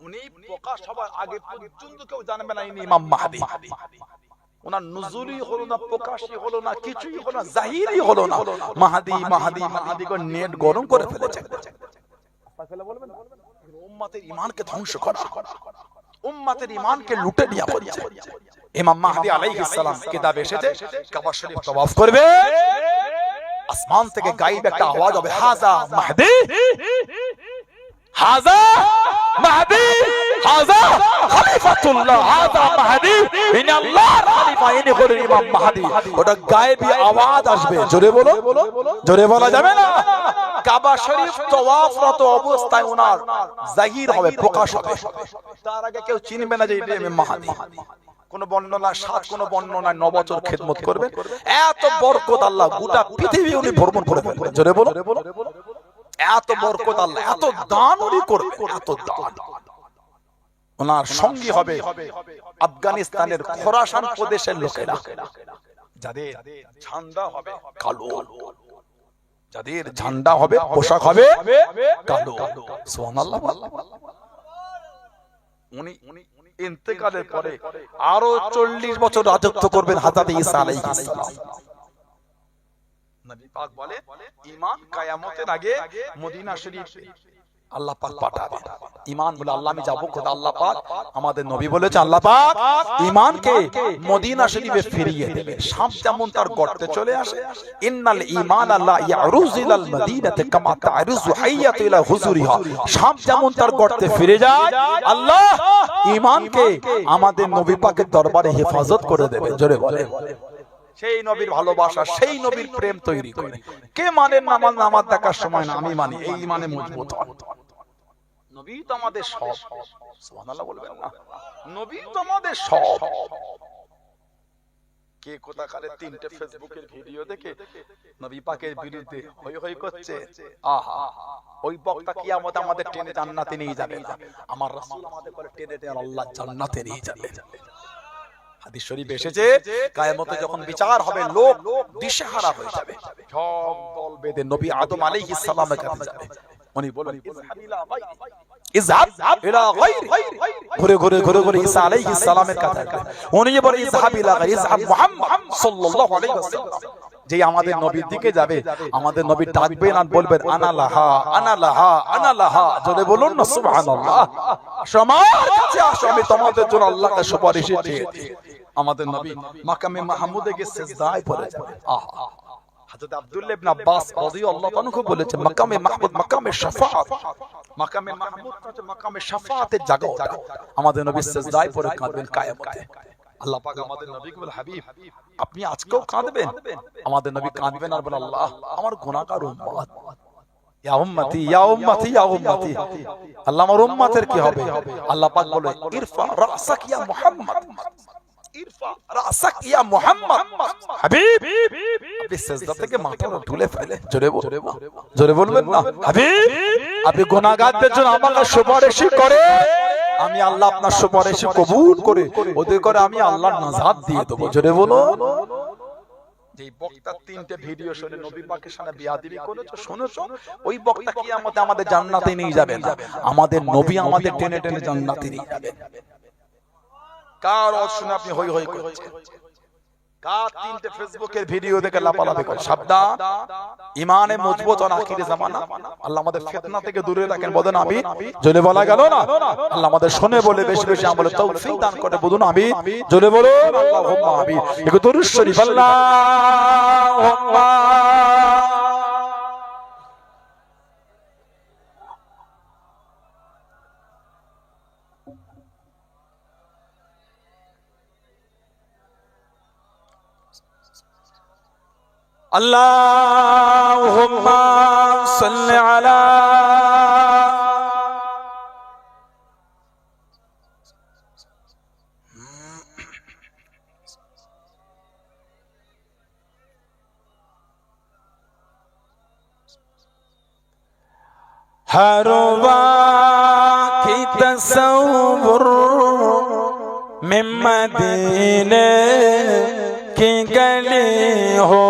উনি প্রকাশ হবার আগে পর্যন্ত কেউ জানবে না ইনি ইমাম মাহদী। ওনার নুজুলি হলো না, প্রকাশই হলো না, কিছুই হলো না, জাহিরি হলো না। মাহদী মাহদী মাহদী করে নেট গরম করে ফেলেছে। উম্মতের ঈমানকে ধ্বংস করা, উম্মতের ঈমানকে লুটে নেওয়া হচ্ছে। ইমাম মাহদী আলাইহিস সালাম কিতাব এসেছে, কাবা শরীফ তওয়াফ করবে, আসমান থেকে গায়েব একটা আওয়াজ হবে, হাযা মাহদী, হাযা মাহদী, হাযা খলিফাতুল্লাহ, হাযা মাহদী, ইনি আল্লাহর খলিফা, ইনি হলেন ইমাম মাহদী। ওটা গায়েবী আওয়াজ আসবে। জোরে বলো, জোরে বলা যাবে না। কাবা শরীফ তওয়াফরত অবস্থায় ওনার জাহির হবে, প্রকাশ হবে। তার আগে কেউ চিনবে না যে এটা ইমাম মাহদী। কোন বর্ণনা 7, কোন বর্ণনায় 9 বছর খেদমত করবে। এত বরকত আল্লাহ গোটা পৃথিবী উনি ভ্রমণ করে ফেলবেন। জোরে বলো, এত বরকত আল্লাহ, এত দান উনি করবেন, এত দান। ওনার সঙ্গী হবে আফগানিস্তানের খোরাসান প্রদেশের লোকেরা, যাদের ঝান্ডা হবে কালো, যাদের ঝান্ডা হবে, পোশাক হবে কালো। সুবহানাল্লাহ। উনি ইন্তেকালের পরে আরো 40 বছর রাজত্ব করবেন হযরত ঈসা আলাইহিস সালাম। নবী পাক বলে ঈমান কিয়ামতের আগে মদিনা শরীফ আল্লাহ পাক পাঠাবে। ঈমান বলে আল্লাহ আমি যাব কোথায়? আল্লাহ পাক আমাদের নবী বলেছে আল্লাহ পাক ঈমানকে মদিনা শরীফে ফিরিয়ে দেবে। সাপ যেমন তার গর্তে চলে আসে, ইন্নাল ঈমান লা ইয়ারুজ ইলাল মদিনাতি কামা তারুজু হাইয়াতু ইলা হুজুরিহা, সাপ যেমন তার গর্তে ফিরে যায়, আল্লাহ ঈমানকে আমাদের নবী পাকের দরবারে হেফাজত করে দেবে। জোরে বলে সেই নবীর ভালোবাসা, সেই নবীর প্রেম তৈরি করে। কে মানে নামাজ দেখার সময় না, আমি মানি, এই ঈমানে মজবুত হয়। নবী তো আমাদের সব, সুবহানাল্লাহ বলবেন না? নবী তো আমাদের সব। কে কোথাকারে তিনটে ফেসবুকের ভিডিও দেখে নবী পাকের বিরুদ্ধে হই হই করছে, আহা ওই বক্তা কিয়ামত আমাদের টেনে জান্নাতে নিয়ে যাবে না, আমার রাসূল আমাদের বলে টেনে টেনে আল্লাহ জান্নাতে নিয়ে যাবে। হাদিস শরীফ এসেছে কিয়ামতে যখন বিচার হবে লোক দিশেহারা হয়ে যাবে, সব দল বেঁধে নবী আদম আলাইহিস সালামের কাছে যাবে। উনি বলেন ইযহাব ইলা গায়রি, ঘুরে ঘুরে ঘুরে ঘুরে ঈসা আলাইহিস সালামের কাছে গেলেন। উনি বলে ইযহাব ইলা গায়রি, ইযহাব মুহাম্মদ সাল্লাল্লাহু আলাইহি ওয়াসাল্লাম। যে আমাদের নবীর দিকে যাবে, আমাদের নবী ডাকবেন আর বলবেন আনা লাহা আনা লাহা আনা লাহা। জোরে বলুন না সুবহানাল্লাহ। আমার কাছে আসো, আমি তোমাদের জন্য আল্লাহকে সুপারিশ চেয়েছি। আমাদের নবী মাকামে মাহমুদে গিয়ে সিজদায় পড়ে যাবেন। আহা, হযরত আব্দুল্লাহ ইবনে আব্বাস রাদিয়াল্লাহু আনহু বলেছেন মাকামে মাহমুদ মাকামে শাফাআত, মাকামে মাহমুদ হচ্ছে মাকামে শাফাআতের জায়গা। আমাদের নবী সিজদায় পড়ে কাঁদবেন কিয়ামতে। আল্লাহ পাক আমাদের নবীকে বলে হাবিব আপনি আজকেও কাঁদবেন? আমাদের নবী কাঁদবেন আর বলে আল্লাহ আমার গুনাহগার উম্মত, ইয়া উম্মতি ইয়া উম্মতি ইয়া উম্মতি, আল্লাহ আমার উম্মতের কি হবে? আল্লাহ পাক বলে ইরফা রাসাক ইয়া মুহাম্মদ, ইরফা রাসাক ইয়া মুহাম্মদ। হাবিব আপনি সিজদা থেকে মাথা তুলে ফেলে, জোরে বলবেন না হাবিব আপনি গুনাহগারদের জন্য আমাকে সুপারিশ করে, আমি আল্লাহ আপনার সুপারিশ কবুল করে ওদের করে আমি আল্লাহর নাজাত দিয়ে দেব। জোরে বলো। যে বক্তা তিনটে ভিডিও শুনে নবী পাকের সামনে বিয়াদবি করেছো, শুনেছো, ওই বক্তা কিয়ামতে আমাদের জান্নাতে নিয়ে যাবে না, আমাদের নবী আমাদের টেনে টেনে জান্নাতে নিয়ে যাবে। কার ওয়াজ শুনে আপনি হই হই করছেন? কার তিনটে ফেসবুকের ভিডিও দেখে লাপালাপি করে? সাবধান, ঈমানে মজবুত হন আখিরে জামানা। আল্লাহ আমাদের ফিতনা থেকে দূরে রাখেন, বলেন আমিন। জোরে বলা গেল না? আল্লাহ আমাদের শুনে বলে বেশি বেশি আমলে তৌফিক দান করে, বলুন আমিন। জোরে বলুন আল্লাহুম্মা আমিন। একটু দুরূদ শরীফ আল্লাহুম্মা আল্লাহুম্মা সাল্লি আলা हर वाक़ी तसव्वुर में मदीने की गली हो,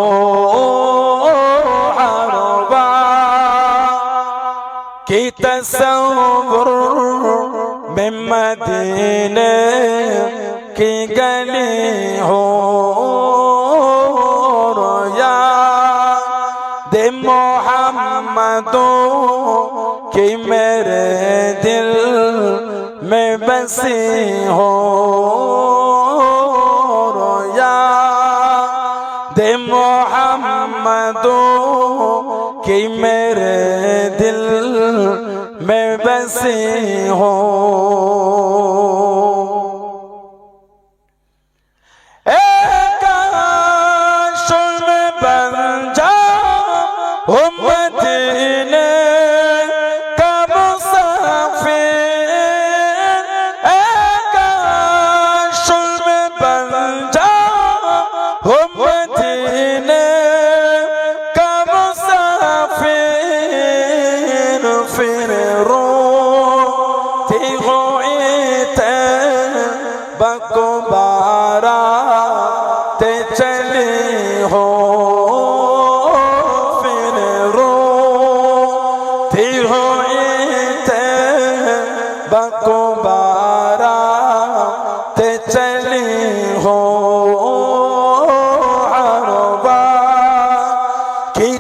हर वाक़ी तसव्वुर में मदीने की गली हो, याद मोहम्मदो कि मेरे दिल में बसी हो, याद मोहम्मदो कि मेरे दिल में बसी हो।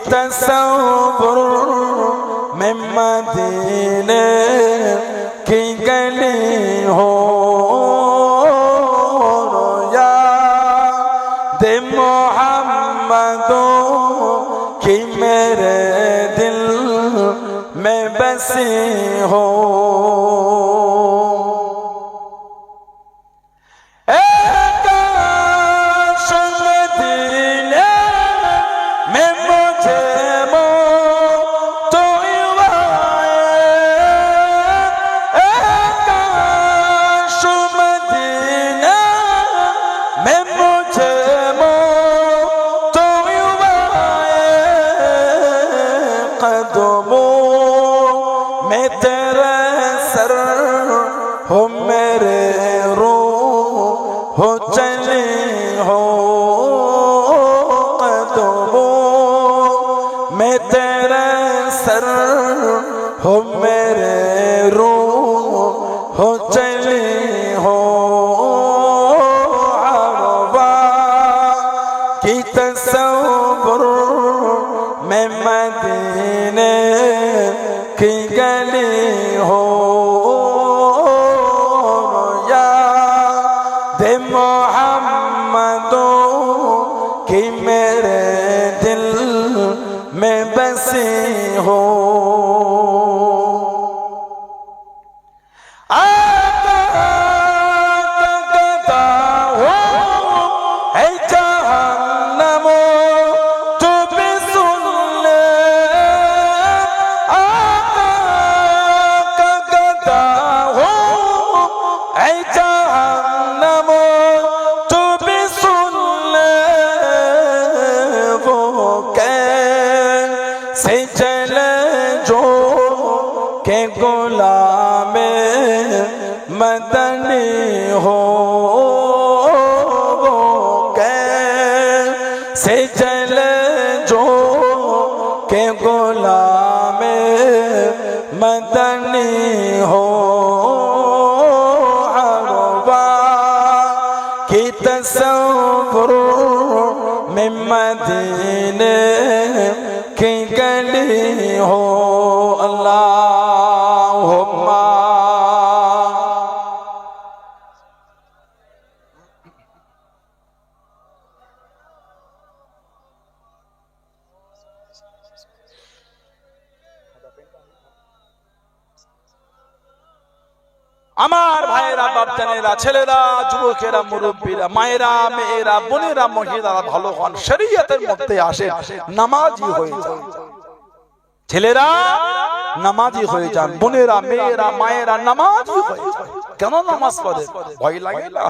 तसव्वुर में मदीने गली हो याद मोहम्मदों की मेरे दिल में बसी हो। हो मेरे रूह हो चली हो अरबा की तसव्वुर में मदीने की गली हो याद मोहम्मदों की मेरे दिल में बसी हो। मदनी हो वो कैसे चले जो के गुलाम मदनी हो अरबा की तसव्वुर में मदीने की गली हो। अल्लाहुम्मा আমার ভাইয়েরা বাপজানেরা ছেলেরা যুবকেরা মুরব্বীরা মায়েরা মেয়েরা বোনেরা মহিলারা ভালো হন শরীয়তের মধ্যে আসেন নামাজি হয়ে যান। ছেলেরা নামাজি হয়ে যান, বোনেরা মেয়েরা মায়েরা নামাজি হয়ে যান। কেন নামাজ পড়ে? ভয় লাগে না?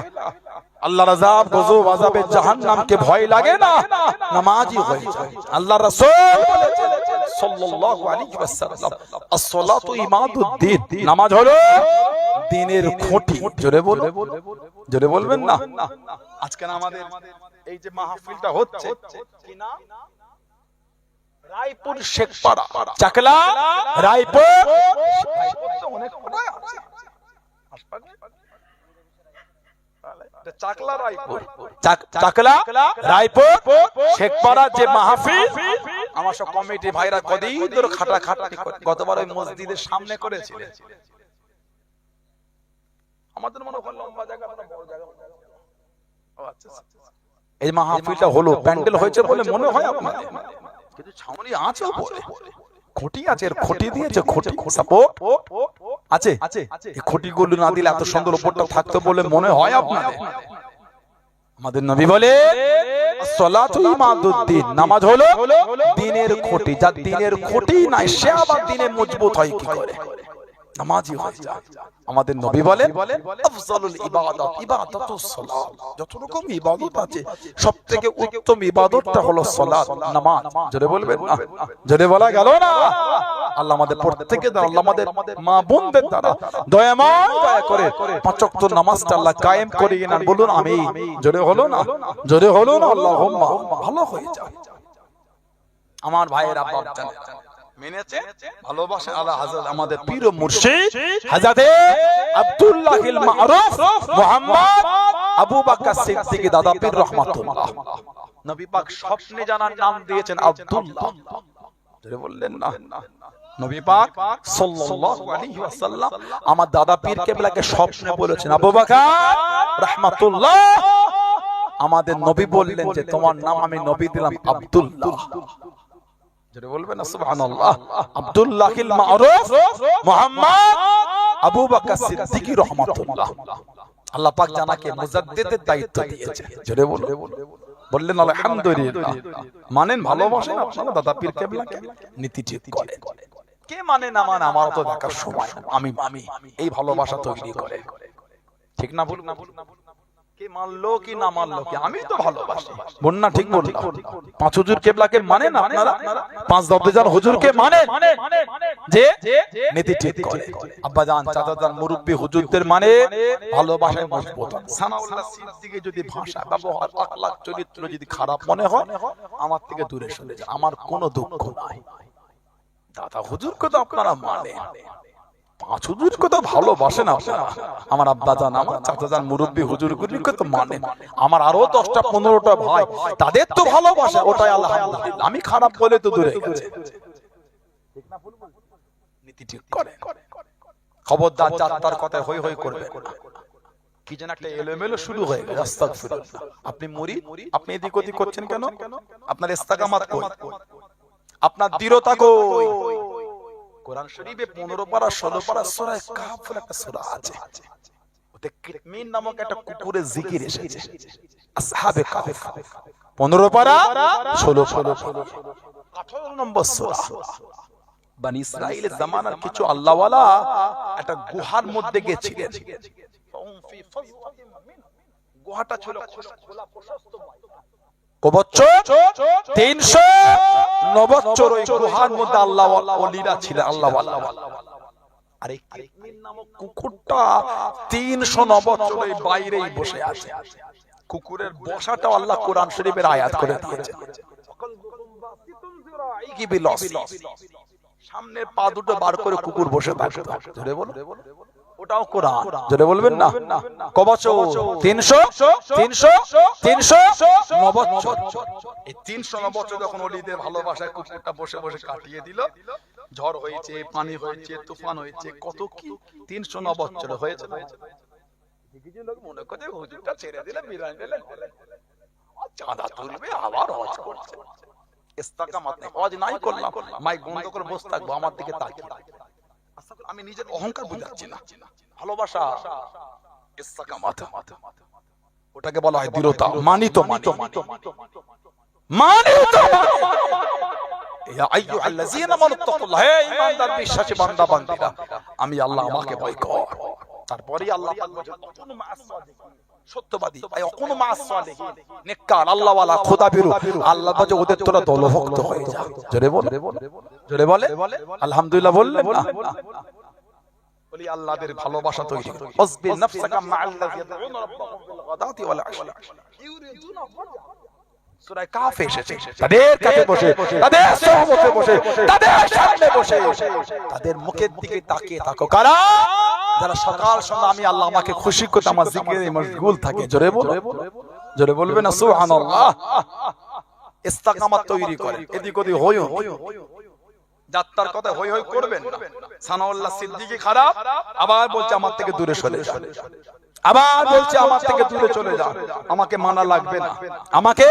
আল্লাহর আযাব গজব আযাবে জাহান্নামকে ভয় লাগে না? নামাজি হয়ে যান। আল্লাহর রাসূল বলেছেন সাল্লাল্লাহু আলাইহি ওয়াসাল্লাম আস-সালাতু ইমাদুদ্দিন, নামাজ হলো দ্বীনের খুঁটি। জোরে বলুন, জোরে বলবেন না? আজকে আমাদের এই যে মাহফিলটা হচ্ছে কি নাম? রায়পুর শেখপাড়া চাকলা রায়পুর অনেক আছে চাকলা রায়পুর চাকলা রায়পুর শেখপাড়া যে মাহফিল আমার সব কমিটি ভাইরা কদিন ধরে খাটাখাটি গতবার ওই মসজিদের সামনে করেছিলেন। আমাদের মনে হয় লম্বা জায়গা বড় জায়গা। ও আচ্ছা, এই মাহফিলটা হলো প্যান্ডেল হয়েছে বলে মনে হয় আপনাদের, কিন্তু ছাউনি আছে উপরে, খুঁটি আছে, এর খুঁটি দিয়েছে, খুঁটি সাপোর্ট আছে। এই খুঁটিগুলো না দিলে এত সুন্দর উপরটা থাকতো বলে মনে হয় আপনাদের? আমাদের নবী বলে সালাতু ইমাদুদ্দিন, নামাজ হলো দ্বীনের খুঁটি। যার দ্বীনের খুঁটি নাই সে আবার দ্বীনে মজবুত হয় কি করে? নামাজি হয়ে যায়। আমাদের নবী বলেন আফজালুল ইবাদাত ইবাদাতুস সালাত, যত রকম ইবাদত আছে সবথেকে উত্তম ইবাদতটা হলো সালাত, নামাজ। জোরে বলবেন না? জোরে বলা গেল না? আল্লাহ আমাদের প্রত্যেকের দ্বারা, আল্লাহ আমাদের মা বোনদের দ্বারা দয়াময় দয়া করে পাঁচ ওয়াক্ত নামাজটা আল্লাহ কায়েম করিয়ে নেন। বলুন আমিন। জোরে হলো না? জোরে হলো না? আল্লাহুম্মা। ভালো হয়ে যায় আমার ভাইয়েরা বাপজানেরা, মেনেছে ভালোবাসেন আল্লাহ হযরত আমাদের পীর ও মুর্শিদ হযরত আব্দুল্লাহিল মারুফ মুহাম্মদ আবু বকর সিদ্দিক দাদা পীর রাহমাতুল্লাহ। নবী পাক স্বপ্নে জানার নাম দিয়েছেন আব্দুল্লাহ। জোরে বললেন না? নবী পাক সাল্লাল্লাহু আলাইহি ওয়াসাল্লাম আমার দাদা পীর কেবলাকে স্বপ্নে বলেছেন, আবু বকর রাহমাতুল্লাহ, আমাদের নবী বললেন যে তোমার নাম আমি নবী দিলাম আব্দুল্লাহ। যেটা বলবেন না সুবহানাল্লাহ। আব্দুল্লাহিল মারুফ মুহাম্মদ আবু বকর সিদ্দিকী রাহমাতুল্লাহ। আল্লাহ পাক জানাকে মুজাদ্দিদের দায়িত্ব দিয়েছে। যেটা বললেন আলহামদুলিল্লাহ। মানেন, ভালোবাসেন আপনারা দাদা পীর কেবলাকে, নীতি ঠিক করেন। কে মানে না মানে আমার তো দেখার সময়, আমি এই ভালোবাসা তৈরি করে, ঠিক না বলুন? কে মানলো কি না মানলো কি, আমি তো ভালোবাসি। বন্যা ঠিক বললাম। পাঁচ হুজুর কেবলাকে মানে না আপনারা? পাঁচ দবদেজান হুজুরকে মানে যে নীতি ঠিক করে। আব্বাজান চাচাজান মুরব্বি হুজুরদের মানে ভালোবাসায় মজবুত। সানাউল্লাহ সিদ্দিকী যদি ভাষা ব্যবহার আখলাক চরিত্র যদি খারাপ মনে হয়, আমার থেকে দূরে সরে যান, আমার কোনো দুঃখ নাই। দাদা হুজুরকে তো আপনারা মানে, পাঁচ হুজুরকে তো ভালোবাসেন আপনারা। আমার আব্বাজান আমার চাচাজান মুরব্বি হুজুরগুলিকে তো মানে। আমার আরো 10টা 15টা ভাই, তাদের তো ভালোবাসে, ওটাই আলহামদুলিল্লাহ। আমি খারাপ বলে তো দূরে গেছে। নীতি ঠিক করে। খবরদার যাত্রার কথায় হই হই করবে না। কি যেন একটা এলোমেলো শুরু হয়ে গেছে। আস্তাগফিরুল্লাহ। আপনি মুরিদ, আপনি এদিক ওদিক করছেন কেন? আপনার ইস্তেকামাত কই? আপনার দৃঢ়তা কই? কোরআন শরীফে 15 পারা 16 পারা সূরা কাহফ একটা সূরা আছে, ওতে কিতমিন নামক একটা কুকুরের জিকির এসেছে। আসহাবে কাহফ 15 পারা 16 পারা 18 নম্বর সূরা। বনি ইসরাইলের জামানার কিছু আল্লাহওয়ালা একটা গুহার মধ্যে গিয়েছিলেন। গুহাটা ছিল খোলা প্রশস্ত, কবচ্চর 309 বছর ওই গুহার মধ্যে আল্লাহ ওলিরা ছিলেন, আল্লাহওয়ালা। আর এই কিতমিন নামক কুকুরটা 309 বছর ওই বাইরেই বসে আছে। কুকুরের বসাটাও আল্লাহ কোরআন শরীফের আয়াত করে দিয়েছেন। সামনের পা দুটো বার করে কুকুর বসে থাকে। ধরে বলো, ওটাও কোরআন। জোরে বলবেন না? কবছর 309 বছর। এই 309 বছর যখন ওলিদের ভালোবাসায় কুকুরটা বসে বসে কাটিয়ে দিল, ঝড় হয়েছে, পানি হয়েছে, তুফান হয়েছে, কত কি 309 বছর হয়েছে। কিছু লোক মনে করে হুজুরটা ছেড়ে দিলে বিরান দিলে চাঁদা তুলবে, আবার হজ করছে। ইস্তেকামাত নেই, হজ নাই করলাম, মাইক বন্ধ করে বসে থাকবো, আমার দিকে তাকিয়ে। আমি নিজের অহংকার বুঝাচ্ছি না, ভালোবাসা ইস্তেকামাত, ওটাকে বলা হয় দৃঢ়তা। মানিত ইয়া আইয়ুহাল্লাযীনা আমানুত্তাকুল্লাহ, হে ঈমানদার বিশ্বাসী বান্দা বান্দীরা, আমি আল্লাহ, আমাকে ভয় কর। তারপরে আল্লাহ পাক বলেন কুনু মা'আস সাদিকিন, সত্যবাদী, আই কুনু মা'আস সালিহিন, নেককার আল্লাহওয়ালা খোদাভীরু। আল্লাহ বলে ওদের তোরা দলভুক্ত হয়ে যা। জোরে বলে, জোরে বলে আলহামদুলিল্লাহ বললেন না? বলি আল্লাহদের ভালোবাসা তৈরি করো। ওয়াসবির নাফসাকা মা'আল্লাযীনা ইয়াদউনা রাব্বাহুম বিল গাদাতি ওয়াল আশি ইউরিদুনা ওয়াজহা। সূরা কাহফ এসেছে। তাদের কাছে বসে, তাদের সহবতে বসে, তাদের সামনে বসে, তাদের মুখের দিকে তাকিয়ে থাকো। কারা? যারা সকাল সন্ধ্যা আমি আল্লাহ আমাকে খুশি করতে আমার জিকিরে মশগুল থাকে। জোরে বলো, জোরে বলবে না সুবহানাল্লাহ। ইস্তেকামাত তৈরি করে। এদিক ওদিক হই হই, যাত্রার কথা হই হই করবেন না। সানাউল্লাহ সিদ্দিকী খারাপ, আবার বলছে আমার থেকে দূরে সরে যা, আবার বলছে আমার থেকে দূরে চলে যা, আমাকে মানা লাগবে না, আমাকে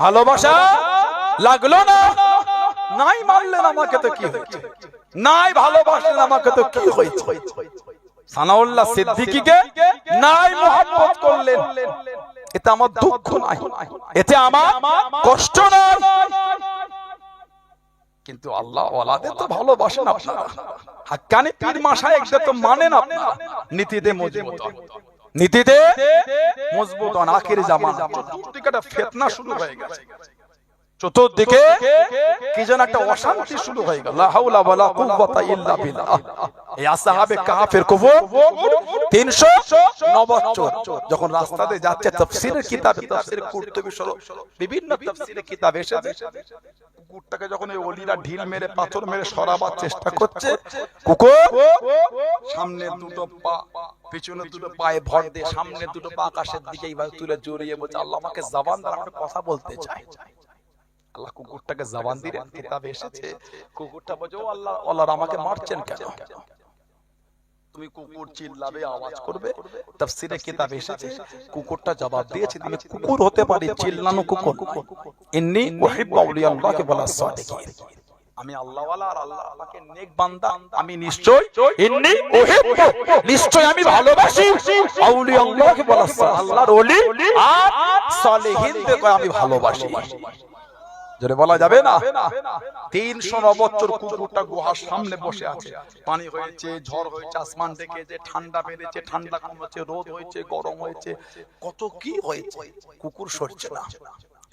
ভালোবাসা লাগলো না। নাই মানলেন আমাকে তো কি হয়েছে, নাই ভালোবাসলেন আমাকে তো কি হয়েছে। সানাউল্লাহ সিদ্দিকীকে নাই মুহাব্বত করলেন, এতে আমার দুঃখ নাই, এতে আমার কষ্ট নাই। কিন্তু আল্লাহ ওয়ালাদের তো ভালোবাসেন আপনারা। হাক্কানি পীর মাশায়েখদের তো মানেন আপনারা। নীতিতে মজবুত, নীতিতে মজবুত। আখির জামানা চতুর্দিকে একটা ফিতনা শুরু হয়ে গেছে, চতুর্দিকে কি যেন একটা অশান্তি শুরু হয়ে গেল। লা হাওলা ওয়ালা কুওয়াতা ইল্লা বিল্লাহ। এই আসহাবে কাহফের কুফর 309 বছর যখন রাস্তাতে যাচ্ছে, তাফসীরের কিতাবে, তাফসীর কুরতুবী সহ বিভিন্ন তাফসীরের কিতাব এসেছে, কুকুরটাকে যখন এই ওলিরা ঢিল মেরে পাথর মেরে সরাবার চেষ্টা করছে, কুকুর সামনে দুটো পা পিছনে দুটো পায়ে ভর দিয়ে সামনে দুটো পা আকাশের দিকে এইভাবে তুলে জড়িয়ে বলছে, আল্লাহ আমাকে জবান দাও, আমি কথা বলতে চাই। আল্লাহ কুকুরটাকে জবান দিলেন, কিতাবে এসেছে কুকুরটা বলছে, ও আল্লাহ, আল্লাহ আমাকে মারছেন কেন? তুমি কুকুর চিল্লাবে, আওয়াজ করবে। তাফসীরে কিতাবে এসেছে কুকুরটা জবাব দিয়েছে, তুমি কুকুর হতে পারি, চিল্লানো কুকুর। ইন্নী উহিব্বু আউলিয়াল্লাহি ওয়া সাদিকিন, আমি আল্লাহ ওয়ালা আর আল্লাহকে নেক বান্দা, আমি নিশ্চয়, ইন্নী উহিব্বু, নিশ্চয় আমি ভালোবাসি, আউলিয়াল্লাহি ওয়া সাদিকিন, আল্লাহর ওলি আর সালেহিনদেরকে আমি ভালোবাসি। জোরে বলা যাবে না? 309 বছর কুকুরটা গুহার সামনে বসে আছে। পানি হয়েছে, ঝড় হয়েছে, আসমান থেকে যে ঠান্ডা বেড়েছে, ঠান্ডা কমেছে, রোদ হয়েছে, গরম হয়েছে, কত কি হয়েছে, কুকুর সরছে না।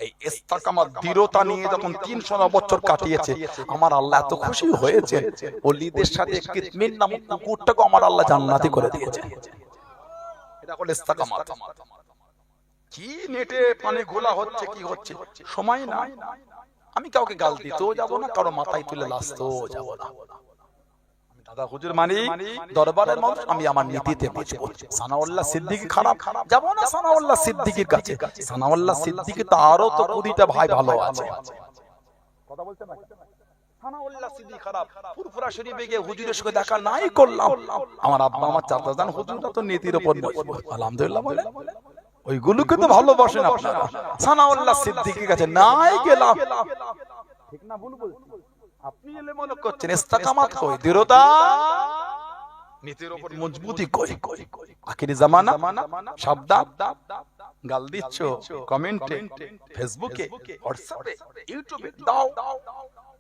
এই ইস্তেকামাত দৃঢ়তা নিয়ে যখন 309 বছর কাটিয়েছে, আমার আল্লাহ এত খুশি হয়েছে, ওলিদের সাথে কিতমিন নামক কুকুরটাকে আমার আল্লাহ জান্নাতি করে দিয়েছে। এটা হলো ইস্তেকামাত। কি নেটে পানি ঘোলা হচ্ছে, কি হচ্ছে, সময় না। আমি কাউকে গাল দিতেও যাব না, কারো মাথায় তুলে লাসতেও যাব না। আমি দাদা হুজুর মানি, দরবারের মানুষ, আমি আমার নীতিতে বাঁচবো। সানাউল্লাহ সিদ্দিকী খারাপ, যাব না সানাউল্লাহ সিদ্দিকীর কাছে। সানাউল্লাহ সিদ্দিকী তো আরো তো কুড়িটা ভাই ভালো আছে। কথা বলছেন না? সানাউল্লাহ সিদ্দিকী খারাপ, ফুরফুরা শরীফে গিয়ে হুজুরের সঙ্গে দেখা নাই করলাম, আমার আব্বা আমার চাচা জান হুজুরটা তো নীতির উপর নজর, আলহামদুলিল্লাহ বলে ওইগুলোকে তো ভালোবাসেন আপনারা। সানাউল্লাহ সিদ্দিকীর কাছে নাই গেলাম, ঠিক না ভুল বলছি? আপনি এলে মনে করছেন ইস্তেকামাত কই, দৃঢ়তা, নীতির উপর মজবুতি কই। আখিরি জামানা, সাবধান, গাল দিচ্ছ কমেন্টে, ফেসবুকে, হোয়াটসঅ্যাপে, ইউটিউবে দাও।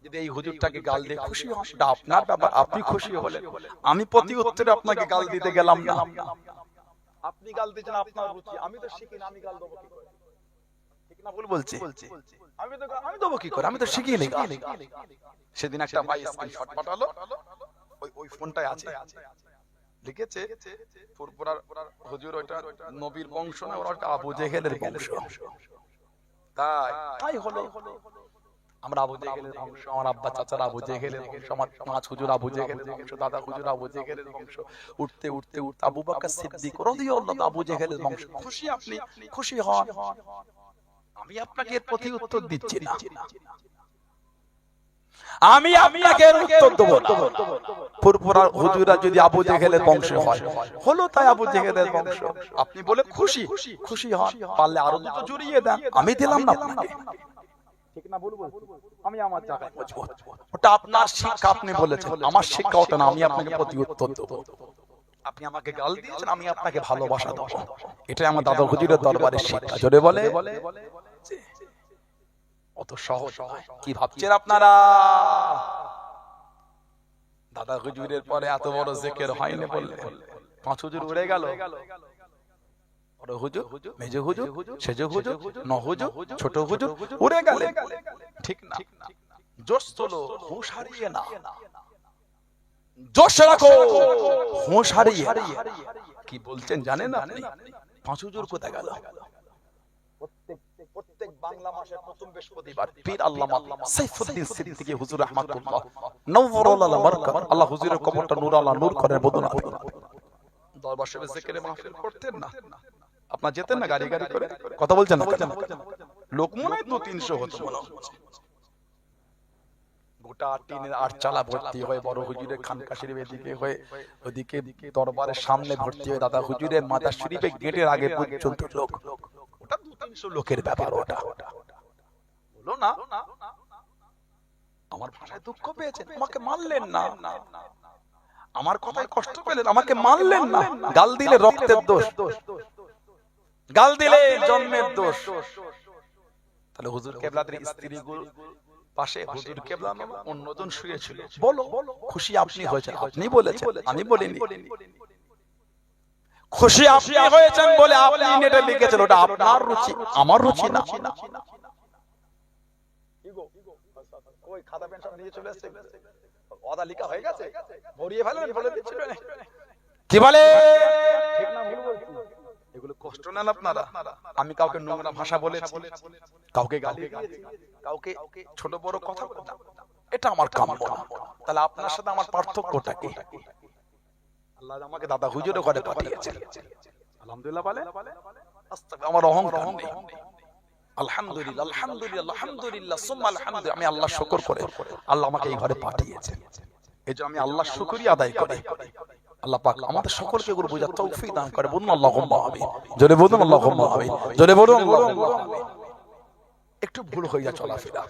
যদি এই হুজুরটাকে গাল দিয়ে খুশি হন, সেটা আপনার ব্যাপার, আপনি খুশি হলেন। আমি প্রতি উত্তরে আপনাকে গাল দিতে গেলাম না। আপনি গাল দিচ্ছেন, আপনার রুচি, আমি তো শিখি না, আমি গাল দেবো কি করে? ঠিক না ভুল বলছি? আমি দেবো কি করে, আমি তো শিখি নি। সেদিন একটা ভাই স্ক্রিনশট পাঠালো, ওই ফোনটাই আছে, লিখেছে ফুরফুরার হুজুর ওইটা নবীর বংশ না, ওরা আবু জেহেলের বংশ। তাই হলো, আমরা আবু জেহেলের বংশ, আমার আব্বা চাচারা আবু জেহেলের বংশ, আমার পাঁচ হুজুর আবু জেহেলের বংশ, দাদা হুজুর আবু জেহেলের বংশ, উঠতে উঠতে উঠতে আবু বকর সিদ্দিক রাদিয়াল্লাহু আবু জেহেলের বংশ। খুশি আপনি, খুশি হন, আমি আপনাকে এর প্রতি উত্তর দিচ্ছি না, আমি আপনাকে এর উত্তর দেব না। ফুরফুরার হুজুরা যদি আবু জেহেলের বংশ হয়, হলো তাই আবু জেহেলের বংশ, আপনি বলে খুশি, খুশি হন, পারলে আরো দুটো জড়িয়ে দেন, আমি দিলাম না আপনাকে। ঠিক না ভুল বলছি? আমি আমার জায়গায় বুঝবো, ওটা আপনার শিক্ষা, আপনি বলেছেন, আমার শিক্ষা ওটা না, আমি আপনাকে প্রতি উত্তর দেব। আপনি আমাকে গাল দিয়েছেন, আমি আপনাকে ভালোবাসা দেব, এটাই আমার দাদা হুজুরের দরবারের শিক্ষা। জোরে বলে, অত সহজ কি ভাবছেন আপনারা? দাদা হুজুরের পরে এত বড় জিকির হয়নি বললে, পাঁচ হুজুর উড়ে গেল, বড় হুজুর, মেজ হুজুর, সেজ হুজুর, ন হুজুর, ছোট হুজুর উড়ে গেলে, ঠিক না? জোশ তোলো, হুঁশ হারিয়ে না, জোশ রাখো, হুঁশ হারিয়ে। কি বলছেন জানেন আপনি? পাঁচ হুজুর কোথায় গেল? প্রত্যেক বাংলা মাসের প্রথম বৃহস্পতিবার পীর আল্লামা সাইফুদ্দিন সিদ্দিকী হুজুর রাহমাতুল্লাহ নওয়ারাল মারকাত, আল্লাহ হুজুরের কবরটা নূর আল্লাহ নূর করেন, বদনা দরবার শরীফে জিকিরে মাহফিল করতেন না? আপনারা যেতেন না গাড়ি গাড়ি করে? কথা বলছেন না? লোক মনে হয় 200-300 হতো মনে হচ্ছে। গোটা টিনের আটচালা ভর্তি হয়ে বড় হুজুরের খানকা শরীফের দিকে হয়ে, ওদিকে দরবারের সামনে ভর্তি হয়ে দাদা হুজুরের মাজার শরীফে গেটের আগে পর্যন্ত লোক। ওটা 200-300 লোকের ব্যাপার। ওটা বলো না, আমার ভাষায় দুঃখ পেয়েছেন, আমাকে মারলেন না, আমার কথায় কষ্ট পেলেন, আমাকে মারলেন না। গাল দিলে রক্তের দোষ, গাল দিলে জন্মের দোষ। তাহলে হুজুর কেবলাদের স্ত্রী পাশে হুজুর কেবলা অন্যজন শুয়েছিল, বলো খুশি আপনি হয়েছেন, আপনি বলেছেন, আমি বলিনি। খুশি আপনি হয়েছেন বলে আপনি নেটে লিখেছেন, ওটা আপনার রুচি, আমার রুচি না। কই খাতা পেন সব নিয়ে চলে আসছে, ওদা লেখা হয়ে গেছে, ভরিয়ে ফেলেন, বলে দিচ্ছি কি বলে, ঠিক না ভুল বলছি? এগুলো কষ্ট নেন আপনারা। আমি কাউকে নোংরা ভাষা বলেছি, কাউকে গালি দিয়েছি, কাউকে ছোট বড় কথা বলা, এটা আমার কাম্য না। তাহলে আপনার সাথে আমার পার্থক্যটা কি? আল্লাহ আমাকে দাদা হুজুরের ঘরে পাঠিয়েছেন, আলহামদুলিল্লাহ বলে, আমার অহংকার নেই। আলহামদুলিল্লাহ আলহামদুলিল্লাহ আলহামদুলিল্লাহ সুম্মা আলহামদুলিল্লাহ, আমি আল্লাহ শুকর করে আল্লাহ আমাকে এই ঘরে পাঠিয়েছেন, এজন্য আমি আল্লাহ শুকরিয়া আদায় করি। আল্লাহ পাক আমাদের সকলকে এগুলো বোঝার তৌফিক দান করে। বলুন আল্লাহুম্মা আমিন, জোরে বলুন আল্লাহুম্মা আমিন, জোরে বলুন আল্লাহুম্মা আমিন। একটু ভুল হয়ে যায় চলাফেরা,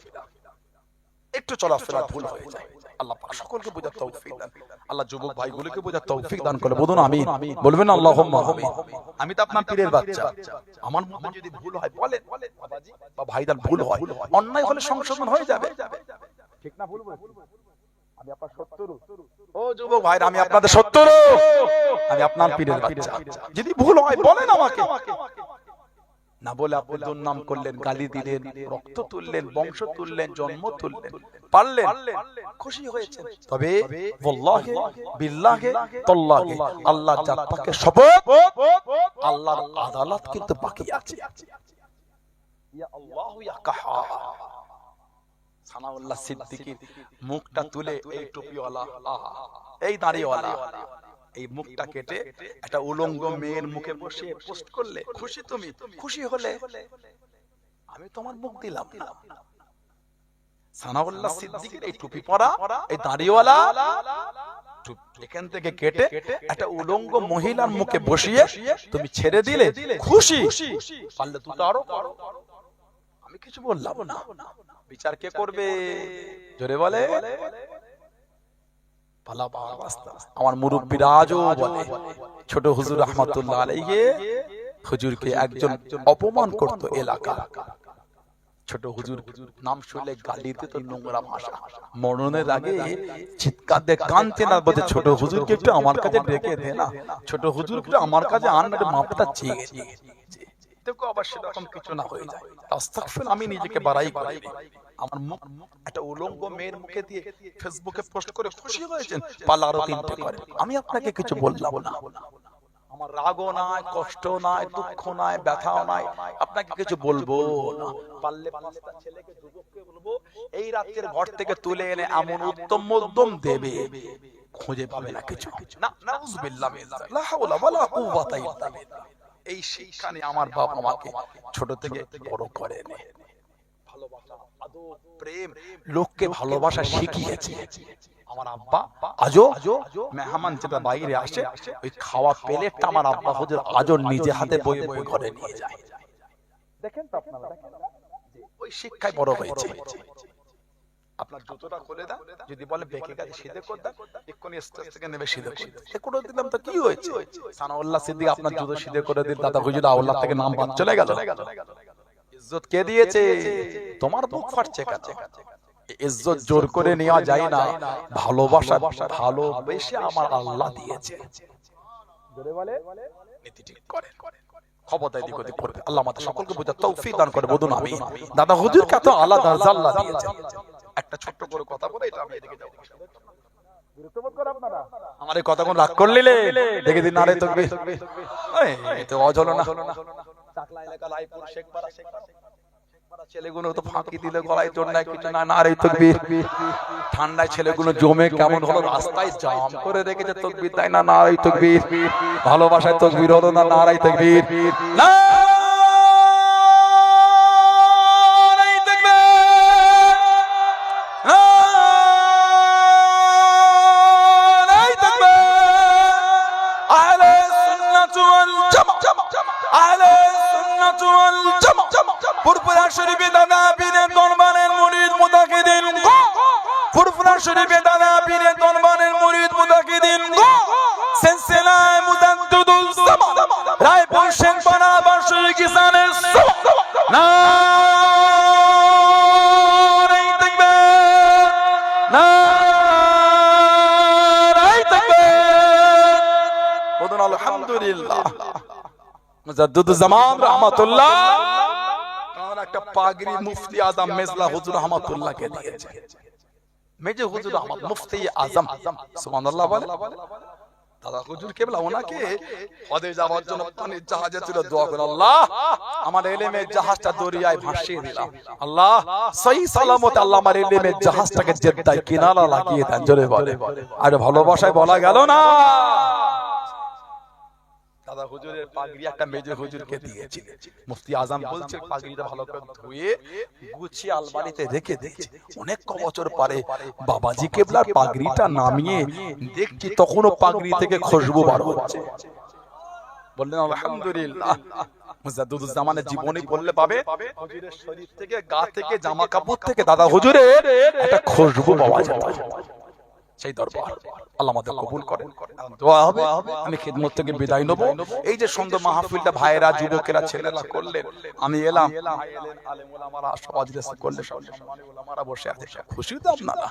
একটু চলাফেরা ভুল হয়ে যায়, আল্লাহ পাক সকলকে বোঝার তৌফিক দান। আল্লাহ যুবক ভাইগুলোকে বোঝার তৌফিক দান করে। বলুন আমিন, বলবেন আল্লাহুম্মা আমিন। আমি তো আপনার পীরের বাচ্চা, আমার মধ্যে যদি ভুল হয় বলেন বাবাজি বা ভাইদান, ভুল হয় অন্যায় হলে সংশোধন হয়ে যাবে, ঠিক না? ভুল আমি আপনার শত্রু, ও যুবক ভাইরা আমি আপনাদের শত্রু, আমি আপনার পীরের বাচ্চা, যদি ভুল হয় বলেন আমাকে। না বলে আপনি দুর্নাম করলেন, গালি দিলেন, রক্ত তুললেন, বংশ তুললেন, জন্ম তুললেন, পারলেন, খুশি হয়েছেন। তবে ওয়াল্লাহি বিল্লাহি তাল্লাহি আল্লাহ জাত পাকের শপথ, আল্লাহর আদালত কিন্তু বাকি আছে। ইয়া আল্লাহ ইয়া কাহ্হার, সানাউল্লাহ সিদ্দিকীর মুখটা তুলে এই টুপিওয়ালা, এই দাড়িওয়ালা, এই মুখটা কেটে একটা উলঙ্গ মেয়ের মুখে বসে পোস্ট করলে, খুশি তুমি? খুশি হলে আমি তোমার মুখ দিলাম না। সানাউল্লাহ সিদ্দিকীর এই টুপি পরা, এই দাড়িওয়ালা এখান থেকে কেটে একটা উলঙ্গ মহিলার মুখে বসিয়ে তুমি ছেড়ে দিলে, খুশি? পারলে দুটো আরো করো, আমি কিছু বললাম না। বিচার কে করবে? জোরে বলে। আমার মুরব্বিরা আজও বলে, ছোট হুজুর রাহমাতুল্লাহ আলাইহি হুজুরকে একজন অপমান করত এলাকা, ছোট হুজুর নাম শুনলে গালি দিত, নোংরা ভাষা। মরণের আগে চিৎকার দিয়ে কাঁদতে না, বলতে ছোট হুজুরকে একটু আমার কাছে ডেকে দে না, ছোট হুজুরকে আমার কাছে আন, একটু মাপটা চেয়ে দেখো আবার সেরকম কিছু না হয়ে যায়। আস্তাগফিরুল্লাহ, আমি নিজেকে বাড়াই করি। আমার মুখ একটা উলঙ্গ মেয়ের মুখে দিয়ে ফেসবুকে পোস্ট করে খুশি হয়েছেন, পালা আরো তিনটে করে, আমি আপনাকে কিছু বললাম না। আমার রাগও নাই, কষ্ট নাই, দুঃখ নাই, ব্যথাও নাই, আপনাকে কিছু বলবো না। পারলে পাঁচটা ছেলেকে, যুবককে বলবো এই রাতের ঘর থেকে তুলে এনে এমন উত্তম মধ্যম দেবে, খুঁজে পাবে না কিছু। না নাউযুবিল্লাহ লা হাওলা ওয়ালা কুওয়াতা ইল্লা বিল্লাহ। এই শিক্ষা নিয়ে আমার বাপ আমাকে ছোট থেকে বড় করেন। ভালোবাসা, আদর, প্রেম, লোককে ভালোবাসা শিখিয়েছে। আমার আব্বা আজও মেহমান যেটা বাইরে আসে, ওই খাওয়া প্লেটটা আমার আব্বা হুজুর আজও নিজে হাতে বয়ে বয়ে ঘরে নিয়ে যায়। দেখেন তো আপনারা, ওই শিক্ষায় বড় হয়েছে। আপনার জুতোটা খুলে দাও, যদি বলে বেঁকে গেছে সিধে করে দাও, এক্ষুনি স্টেজ থেকে নেমে সিধে করে দাও। এ করে দিলাম তো কি হয়েছে? সানাউল্লাহ সিদ্দিক আপনার জুতো সিধে করে দিল, দাদা হুজুর আল্লাহ থেকে নাম বাদ চলে গেল। ইজ্জত কে দিয়েছে? তোমার বুক ফাটছে কেন? ইজ্জত জোর করে নেওয়া যায় না, ভালোবাসা ভালোবেসে আমার আল্লাহ দিয়েছে। জোরে বলে নীতি ঠিক করে, খবরদার দিক ওদিক করবে। আল্লাহ আমাদের সকলকে বোঝার তৌফিক দান করে। বলুন আমিন। দাদা হুজুর কত আলাদা দরজা আল্লাহ দিয়েছে। একটা ছোট্ট করে কথা বলে এটা আমি এদিকে যাব, গুরুত্ববোধ করে আপনারা আমার এই কথা কোন রাগ করলিলে দেখে দিন। নারে তাকবীর, এই তো অজল না চাকলা এলাকা লাইপুর শেখপাড়া ছেলেগুলো তো ফাঁকি দিলে গলায় তোর নাই কিছু না। নারে তাকবীর। ঠান্ডায় ছেলেগুলো জমে কেমন হলো, রাস্তায় জাম করে রেখেছে, তাকবীর তাই না? নারে তাকবীর। ভালোবাসায় তাকবীর হলো না? নারে তাকবীর। না ফুরফুরা শরীফে দাদা পীরের দরবারের মুরিদ মুতাকিদিন, ফুরফুরা শরীফে দাদা পীরের দরবারের মুরিদ মুতাকিদিন, সিলসিলায়ে মুজাদ্দিদুল জামান রায়পুর শেখপাড়া বার্ষিক কিসানের নারে তাকবীর, নারে তাকবীর। বলুন আলহামদুলিল্লাহ। মুজাদ্দিদুল জামান রাহমাতুল্লাহ একটা পাগড়ি মুফতি আজম মেজলা হুজুর রহমাতুল্লাহকে দিয়েছে। মেজে হুজুর আহমদ মুফতি আজম, সুবহানাল্লাহ বলে। দাদা হুজুর কেবলা ওনাকে হজে যাওয়ার জন্য পানির জাহাজে ছিল, দোয়া করে আল্লাহ আমার ইলমের জাহাজটা দরিয়ায় ভাসিয়ে দিলাম, আল্লাহ সহি সালামতে আল্লাহ আমার ইলমের জাহাজটাকে জেদ্দায় কিনারা লাগিয়ে দেন। জোরে বলে। আর ভালোবাসায় বলা গেল না। দাদা হুজুরের পাগড়ি একটা মেজে হুজুরকে দিয়েছিলেন। মুফতি আজম বলছে পাগড়িটা ভালো করে ধুয়ে গুছিয়ে আলমারিতে রেখে দিয়েছে। অনেক বছর পরে বাবাজি কেবলার পাগড়িটা নামিয়ে দেখছি তখনও পাগড়ি থেকে খুশবু বার হচ্ছে। বললেন আলহামদুলিল্লাহ। মুজাদ্দিদুজ্জামানের জীবনী পড়লে পাবে হুজুরের শরীর থেকে, গা থেকে, জামা কাপড় থেকে দাদা হুজুরের একটা খুশবু পাওয়া যেত। সেই দরবার আল্লাহ আমাদের কবুল করেন। দোয়া হবে। আমি খিদমত থেকে বিদায় নেব। এই যে সুন্দর মাহফিলটা ভাইয়েরা, যুবকেরা, ছেলেরা করলেন, আমি এলাম, আলেম ওলামারা সব আজকে করলে, সব সম্মানী ওলামারা বসে আছে, খুশি তো আপনারা?